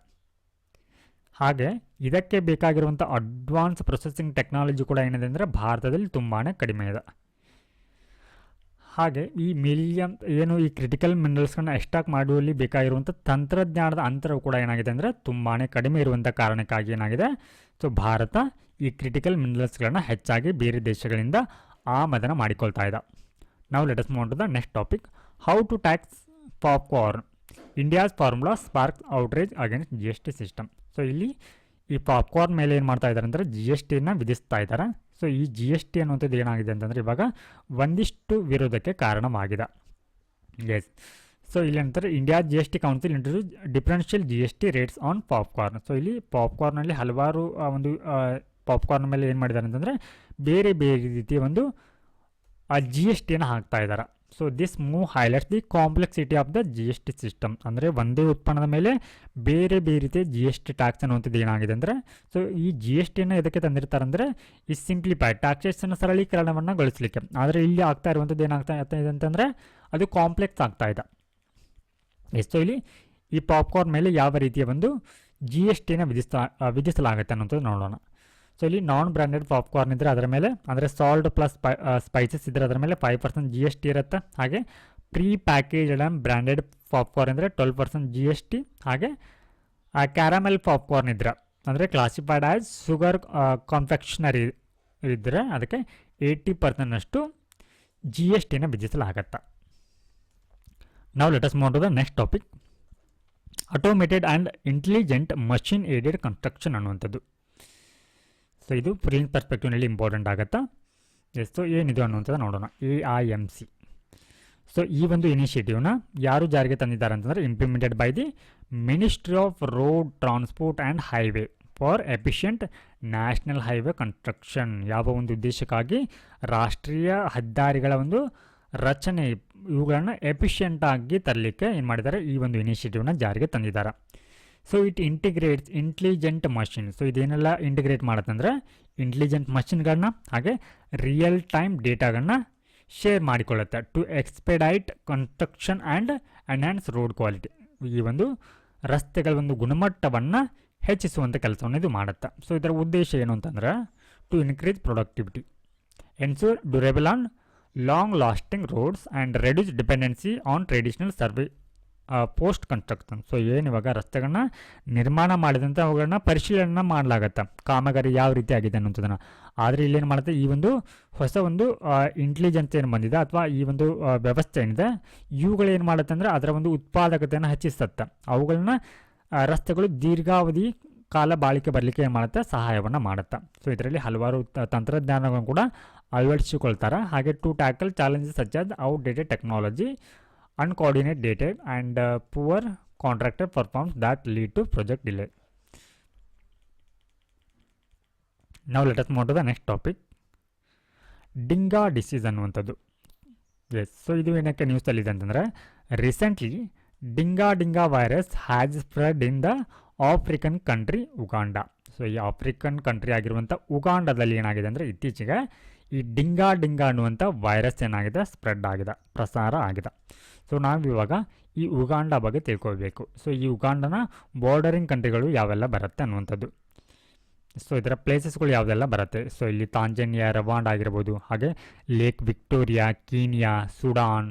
ಹಾಗೆ ಇದಕ್ಕೆ ಬೇಕಾಗಿರುವಂಥ ಅಡ್ವಾನ್ಸ್ ಪ್ರೊಸೆಸಿಂಗ್ ಟೆಕ್ನಾಲಜಿ ಕೂಡ ಏನಿದೆ ಅಂದರೆ ಭಾರತದಲ್ಲಿ ತುಂಬಾ ಕಡಿಮೆ ಇದೆ. ಹಾಗೆ ಈ ಏನು ಈ ಕ್ರಿಟಿಕಲ್ ಮಿನರಲ್ಸ್ಗಳನ್ನ ಎಕ್ಸ್ಟ್ರಾಕ್ಟ್ ಮಾಡುವಲ್ಲಿ ಬೇಕಾಗಿರುವಂಥ ತಂತ್ರಜ್ಞಾನದ ಅಂತರವು ಕೂಡ ಏನಾಗಿದೆ ಅಂದರೆ ತುಂಬಾ ಕಡಿಮೆ ಇರುವಂಥ ಕಾರಣಕ್ಕಾಗಿ ಏನಾಗಿದೆ, ಸೊ ಭಾರತ ಈ ಕ್ರಿಟಿಕಲ್ ಮಿನರಲ್ಸ್ಗಳನ್ನ ಹೆಚ್ಚಾಗಿ ಬೇರೆ ದೇಶಗಳಿಂದ ಆಮದನ ಮಾಡಿಕೊಳ್ತಾ ಇದೆ. ನಾವು let us move on to the next topic, how to tax popcorn, India's formula sparks outrage against GST system. So ಇಲ್ಲಿ ಈ ಪಾಪ್ಕಾರ್ನ್ ಮೇಲೆ ಏನು ಮಾಡ್ತಾ ಇದ್ದಾರೆ ಅಂದರೆ GSTನ ವಿಧಿಸ್ತಾ ಇದ್ದಾರೆ. ಸೊ ಈ GST ಅನ್ನುವಂಥದ್ದು ಏನಾಗಿದೆ ಅಂತಂದರೆ ಇವಾಗ ಒಂದಿಷ್ಟು ವಿರೋಧಕ್ಕೆ ಕಾರಣವಾಗಿದೆ. ಎಸ್, ಸೊ ಇಲ್ಲಿ ಅಂತಾರೆ India GST council introduce differential GST rates on popcorn. So ಇಲ್ಲಿ ಪಾಪ್ಕಾರ್ನಲ್ಲಿ ಹಲವಾರು ಒಂದು ಪಾಪ್ಕಾರ್ನ್ ಮೇಲೆ ಏನು ಮಾಡಿದ್ದಾರೆ ಅಂತಂದರೆ ಬೇರೆ ಬೇರೆ ರೀತಿಯ ಒಂದು GSTಯನ್ನು ಹಾಕ್ತಾ ಇದ್ದಾರೆ. So this move highlights the complexity of the GST system. ಅಂದರೆ ಒಂದೇ ಉತ್ಪನ್ನದ ಮೇಲೆ ಬೇರೆ ಬೇರೆ ರೀತಿಯ GST ಟ್ಯಾಕ್ಸ್ ಅನ್ನುವಂಥದ್ದು ಏನಾಗಿದೆ ಅಂದರೆ, ಸೊ ಈ GSTಯನ್ನು ಎದಕ್ಕೆ ತಂದಿರ್ತಾರೆ ಅಂದರೆ ಈ ಸಿಂಪ್ಲಿಫೈಡ್ ಟ್ಯಾಕ್ಸೇಷನ್ ಸರಳೀಕರಣವನ್ನು ಗೊಳಿಸಲಿಕ್ಕೆ. ಆದರೆ ಇಲ್ಲಿ ಆಗ್ತಾ ಇರುವಂಥದ್ದು ಏನಾಗ್ತಾ ಇದೆ ಅಂತಂದರೆ ಅದು ಕಾಂಪ್ಲೆಕ್ಸ್ ಆಗ್ತಾ ಇದೆ. ಸೊ ಇಲ್ಲಿ ಈ ಪಾಪ್ಕಾರ್ನ್ ಮೇಲೆ ಯಾವ ರೀತಿಯ ಒಂದು GSTನ ವಿಧಿಸಲಾಗುತ್ತೆ ಅನ್ನೋಂಥದ್ದು ನೋಡೋಣ. ಸೊ ಇಲ್ಲಿ ನಾನ್ ಬ್ರ್ಯಾಂಡೆಡ್ ಪಾಪ್ಕಾರ್ನ್ ಇದ್ದರೆ ಅದರ ಮೇಲೆ ಅಂದರೆ ಸಾಲ್ಟ್ ಪ್ಲಸ್ ಸ್ಪೈಸಸ್ ಇದ್ದರೆ ಅದರ ಮೇಲೆ 5% GST ಇರುತ್ತೆ. ಹಾಗೆ pre packaged and branded popcorn ಇದ್ದರೆ 12% GST. ಹಾಗೆ ಕ್ಯಾರಮೆಲ್ ಪಾಪ್ಕಾರ್ನ್ ಇದ್ದರೆ ಅಂದರೆ ಕ್ಲಾಸಿಫೈಡ್ ಆ್ಯಸ್ ಶುಗರ್ ಕಾನ್ಫೆಕ್ಷನರಿ ಇದ್ದರೆ ಅದಕ್ಕೆ 80% GSTನ ವಿಧಿಸಲಾಗತ್ತೆ. ನಾವು let us move to the next topic, automated and intelligent machine aided construction ಅನ್ನುವಂಥದ್ದು. ಸೊ ಇದು ಪ್ರಿಲಿಮ್ಸ್ ಪರ್ಸ್ಪೆಕ್ಟಿವ್ನಲ್ಲಿ ಇಂಪಾರ್ಟೆಂಟ್ ಆಗುತ್ತಾ. ಸೊ ಏನಿದು ಅನ್ನುವಂಥದ್ದು ನೋಡೋಣ. AIMC. ಸೊ ಈ ಒಂದು ಇನಿಷಿಯೇಟಿವ್ನ ಯಾರು ಜಾರಿಗೆ ತಂದಿದ್ದಾರೆ ಅಂತಂದರೆ implemented by the ministry of road transport and highway for efficient national highway construction. ಯಾವ ಒಂದು ಉದ್ದೇಶಕ್ಕಾಗಿ ರಾಷ್ಟ್ರೀಯ ಹೆದ್ದಾರಿಗಳ ಒಂದು ರಚನೆ ಇವುಗಳನ್ನು ಎಫಿಷಿಯೆಂಟಾಗಿ ತರಲಿಕ್ಕೆ ಏನು ಮಾಡಿದ್ದಾರೆ, ಈ ಒಂದು ಇನಿಷಿಯೇಟಿವ್ನ ಜಾರಿಗೆ ತಂದಿದ್ದಾರೆ. So it integrates intelligent machine. So ಇದೇನೆಲ್ಲ ಇಂಟಿಗ್ರೇಟ್ ಮಾಡುತ್ತಂದರೆ ಇಂಟೆಲಿಜೆಂಟ್ ಮಷಿನ್ಗಳನ್ನ ಹಾಗೆ ರಿಯಲ್ ಟೈಮ್ ಡೇಟಾಗಳನ್ನ ಶೇರ್ ಮಾಡಿಕೊಳ್ಳುತ್ತೆ to expedite construction and enhance road quality. ಈ ಒಂದು ರಸ್ತೆಗಳ ಒಂದು ಗುಣಮಟ್ಟವನ್ನು ಹೆಚ್ಚಿಸುವಂಥ ಕೆಲಸವನ್ನು ಇದು ಮಾಡುತ್ತೆ. ಸೊ ಇದರ ಉದ್ದೇಶ ಏನು ಅಂತಂದರೆ to increase productivity, ensure durable and long lasting roads and reduce dependency on traditional survey post construction. So ಏನು ಇವಾಗ ರಸ್ತೆಗಳನ್ನ ನಿರ್ಮಾಣ ಮಾಡಿದಂಥ ಅವುಗಳನ್ನ ಪರಿಶೀಲನೆ ಮಾಡಲಾಗತ್ತೆ, ಕಾಮಗಾರಿ ಯಾವ ರೀತಿ ಆಗಿದೆ ಅನ್ನೋಂಥದ್ದನ್ನು. ಆದರೆ ಇಲ್ಲೇನು ಮಾಡುತ್ತೆ, ಈ ಒಂದು ಹೊಸ ಒಂದು ಇಂಟೆಲಿಜೆನ್ಸ್ ಏನು ಬಂದಿದೆ ಅಥವಾ ಈ ಒಂದು ವ್ಯವಸ್ಥೆ ಏನಿದೆ ಇವುಗಳೇನು ಮಾಡುತ್ತೆ ಅಂದರೆ ಅದರ ಒಂದು ಉತ್ಪಾದಕತೆಯನ್ನು ಹೆಚ್ಚಿಸುತ್ತೆ. ಅವುಗಳನ್ನ ರಸ್ತೆಗಳು ದೀರ್ಘಾವಧಿ ಕಾಲ ಬಾಳಿಕೆ ಬರಲಿಕ್ಕೆ ಏನು ಮಾಡುತ್ತೆ, ಸಹಾಯವನ್ನು ಮಾಡುತ್ತೆ. ಸೊ ಇದರಲ್ಲಿ ಹಲವಾರು ತಂತ್ರಜ್ಞಾನಗಳನ್ನು ಕೂಡ ಅಳವಡಿಸಿಕೊಳ್ತಾರೆ. ಹಾಗೆ to tackle challenges such as outdated technology, uncoordinated data and poor contractor performance that lead to project delay. Now let us move to the next topic, Dinga disease ಅನ್ನುವಂಥದ್ದು. ಎಸ್, ಸೊ ಇದು ಏನಕ್ಕೆ ನ್ಯೂಸಲ್ಲಿ ಇದೆ ಅಂತಂದರೆ recently Dinga virus has spread in the African country Uganda. So ಈ African country ಆಗಿರುವಂಥ ಉಗಾಂಡದಲ್ಲಿ ಏನಾಗಿದೆ ಅಂದರೆ ಇತ್ತೀಚೆಗೆ ಈ ಡಿಂಗಾ ಅನ್ನುವಂಥ ವೈರಸ್ ಏನಾಗಿದೆ, ಸ್ಪ್ರೆಡ್ ಆಗಿದೆ, ಪ್ರಸಾರ ಆಗಿದೆ. ಸೊ ನಾವಿವಾಗ ಈ ಉಗಾಂಡ ಬಗ್ಗೆ ತಿಳ್ಕೊಳ್ಬೇಕು. ಸೊ ಈ ಉಗಾಂಡನ ಬಾರ್ಡರಿಂಗ್ ಕಂಟ್ರಿಗಳು ಯಾವೆಲ್ಲ ಬರುತ್ತೆ ಅನ್ನುವಂಥದ್ದು. ಸೊ ಇದರ ಪ್ಲೇಸಸ್ಗಳು ಯಾವುದೆಲ್ಲ ಬರುತ್ತೆ. ಸೊ ಇಲ್ಲಿ ತಾಂಜಾನಿಯಾ, ರವಾಂಡ ಆಗಿರ್ಬೋದು, ಹಾಗೆ ಲೇಕ್ ವಿಕ್ಟೋರಿಯಾ, ಕೀನಿಯಾ, ಸುಡಾನ್,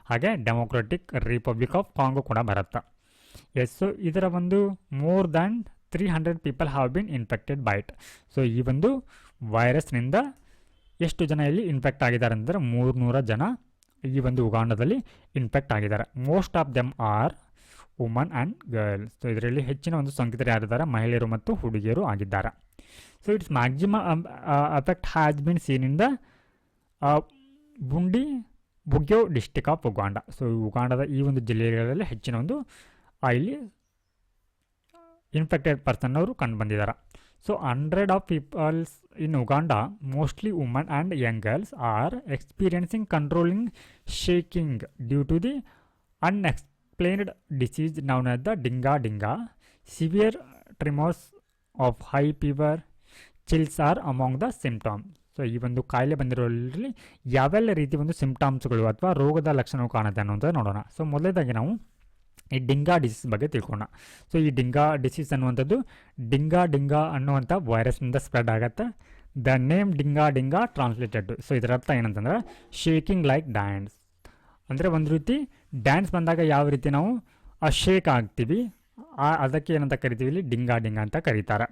ಹಾಗೆ ಡೆಮೊಕ್ರೆಟಿಕ್ ರಿಪಬ್ಲಿಕ್ ಆಫ್ ಕಾಂಗೋ ಕೂಡ ಬರುತ್ತೆ. ಎಸ್, ಸೊ ಇದರ ಒಂದು more than 300 people have been infected by it. So ಈ ಒಂದು ವೈರಸ್ನಿಂದ ಎಷ್ಟು ಜನ ಇಲ್ಲಿ ಇನ್ಫೆಕ್ಟ್ ಆಗಿದ್ದಾರೆ ಅಂದರೆ 300 ಜನ ಈ ಒಂದು ಉಗಾಂಡದಲ್ಲಿ ಇನ್ಫೆಕ್ಟ್ ಆಗಿದ್ದಾರೆ. Most of them are woman and girls. So ಇದರಲ್ಲಿ ಹೆಚ್ಚಿನ ಒಂದು ಸೋಂಕಿತರು ಯಾರಿದ್ದಾರೆ, ಮಹಿಳೆಯರು ಮತ್ತು ಹುಡುಗಿಯರು ಆಗಿದ್ದಾರೆ. ಸೊ it's maximum effect has been seen in the Bugyo district of Uganda. So ಉಗಾಂಡದ ಈ ಒಂದು ಜಿಲ್ಲೆಗಳಲ್ಲಿ ಹೆಚ್ಚಿನ ಒಂದು ಇಲ್ಲಿ ಇನ್ಫೆಕ್ಟೆಡ್ ಪರ್ಸನ್ ಅವರು ಕಂಡು ಬಂದಿದ್ದಾರೆ. So 100 of people in Uganda, mostly women and young girls, are experiencing controlling shaking due to the unexplained disease known as the dinga dinga. Severe tremors of high fever, chills are among the symptoms. So ಈ ಒಂದು ಕಾಯಿಲೆ ಬಂದಿರೋದ್ರಲ್ಲಿ ಯಾವೆಲ್ಲ ರೀತಿ ಒಂದು ಸಿಂಪ್ಟಮ್ಸ್ಗಳು ಅಥವಾ ರೋಗದ ಲಕ್ಷಣಗಳು ಕಾಣುತ್ತೆ ಅನ್ನೋಂಥದ್ದು ನೋಡೋಣ. ಸೊ ಮೊದಲನೇದಾಗಿ ನಾವು ಈ ಡಿಂಗಾ ಡಿಸೀಸ್ ಬಗ್ಗೆ ತಿಳ್ಕೊಳ್ಳೋಣ. ಸೊ ಈ ಡಿಂಗಾ ಡಿಸೀಸ್ ಅನ್ನುವಂಥದ್ದು ಡಿಂಗಾ ಅನ್ನುವಂಥ ವೈರಸ್ನಿಂದ ಸ್ಪ್ರೆಡ್ ಆಗುತ್ತೆ. The name Dinga translated. So ಇದರ ಅರ್ಥ ಏನಂತಂದ್ರೆ ಶೇಕಿಂಗ್ ಲೈಕ್ ಡ್ಯಾನ್ಸ್, ಅಂದರೆ ಒಂದು ರೀತಿ ಡ್ಯಾನ್ಸ್ ಬಂದಾಗ ಯಾವ ರೀತಿ ನಾವು ಶೇಕ್ ಆಗ್ತೀವಿ ಅದಕ್ಕೆ ಏನಂತ ಕರಿತೀವಿ, ಇಲ್ಲಿ ಡಿಂಗಾ ಅಂತ ಕರೀತಾರೆ.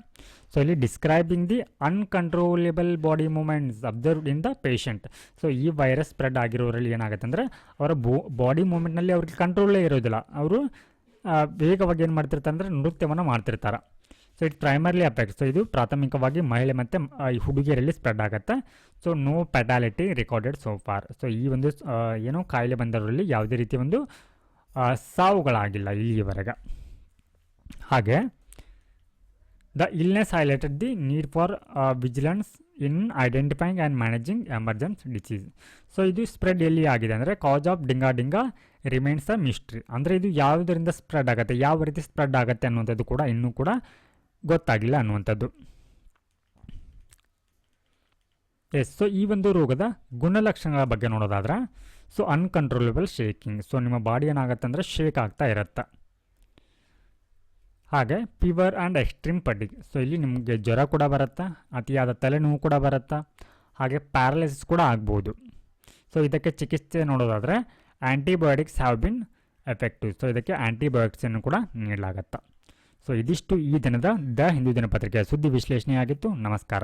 ಸೊ ಇಲ್ಲಿ describing the uncontrollable body moments observed in the patient. So ಈ ವೈರಸ್ ಸ್ಪ್ರೆಡ್ ಆಗಿರೋರಲ್ಲಿ ಏನಾಗುತ್ತೆ ಅಂದರೆ ಅವರ ಬಾಡಿ ಮೂಮೆಂಟ್ನಲ್ಲಿ ಅವ್ರಿಗೆ ಕಂಟ್ರೋಲೇ ಇರೋದಿಲ್ಲ. ಅವರು ವೇಗವಾಗಿ ಏನು ಮಾಡ್ತಿರ್ತಾರೆ ಅಂದರೆ ನೃತ್ಯವನ್ನು ಮಾಡ್ತಿರ್ತಾರೆ. So it primarily affect. So ಇದು ಪ್ರಾಥಮಿಕವಾಗಿ ಮಹಿಳೆ ಮತ್ತು ಹುಡುಗಿಯರಲ್ಲಿ ಸ್ಪ್ರೆಡ್ ಆಗುತ್ತೆ. So no fatality recorded so far. So ಈ ಒಂದು ಏನೋ ಕಾಯಿಲೆ ಬಂದವರಲ್ಲಿ ಯಾವುದೇ ರೀತಿ ಒಂದು ಸಾವುಗಳಾಗಿಲ್ಲ ಇಲ್ಲಿವರೆಗೆ. ಹಾಗೆ the illness highlighted the need for vigilance in identifying and managing emergency disease. So ಇದು ಸ್ಪ್ರೆಡ್ ಎಲ್ಲಿ ಆಗಿದೆ ಅಂದರೆ ಕಾಸ್ ಆಫ್ ಡಿಂಗಾ ರಿಮೈನ್ಸ್ ಅ ಮಿಸ್ಟ್ರಿ. ಅಂದರೆ ಇದು ಯಾವುದರಿಂದ ಸ್ಪ್ರೆಡ್ ಆಗುತ್ತೆ, ಯಾವ ರೀತಿ ಸ್ಪ್ರೆಡ್ ಆಗುತ್ತೆ ಅನ್ನುವಂಥದ್ದು ಕೂಡ ಇನ್ನೂ ಕೂಡ ಗೊತ್ತಾಗಿಲ್ಲ ಅನ್ನುವಂಥದ್ದು. ಎಸ್. ಸೊ ಈ ಒಂದು ರೋಗದ ಗುಣಲಕ್ಷಣಗಳ ಬಗ್ಗೆ ನೋಡೋದಾದ್ರೆ, ಸೊ ಅನ್ಕಂಟ್ರೋಲೇಬಲ್ ಶೇಕಿಂಗ್. ಸೊ ನಿಮ್ಮ ಬಾಡಿ ಏನಾಗುತ್ತೆ ಅಂದರೆ ಶೇಕ್ ಆಗ್ತಾ ಇರುತ್ತೆ. ಹಾಗೆ ಫೀವರ್ ಆ್ಯಂಡ್ ಎಕ್ಸ್ಟ್ರೀಮ್ ಫಟಿಗ್. ಸೊ ಇಲ್ಲಿ ನಿಮಗೆ ಜ್ವರ ಕೂಡ ಬರುತ್ತೆ, ಅತಿಯಾದ ತಲೆನೋವು ಕೂಡ ಬರುತ್ತೆ, ಹಾಗೆ ಪ್ಯಾರಲೈಸಿಸ್ ಕೂಡ ಆಗ್ಬೋದು. ಸೊ ಇದಕ್ಕೆ ಚಿಕಿತ್ಸೆ ನೋಡೋದಾದರೆ antibiotics have been effective. So ಇದಕ್ಕೆ ಆ್ಯಂಟಿಬಯೋಟಿಕ್ಸನ್ನು ಕೂಡ ನೀಡಲಾಗುತ್ತೆ. ಸೊ ಇದಿಷ್ಟು ಈ ದಿನದ ದ ಹಿಂದೂ ದಿನಪತ್ರಿಕೆಯ ಸುದ್ದಿ ವಿಶ್ಲೇಷಣೆಯಾಗಿತ್ತು. ನಮಸ್ಕಾರ.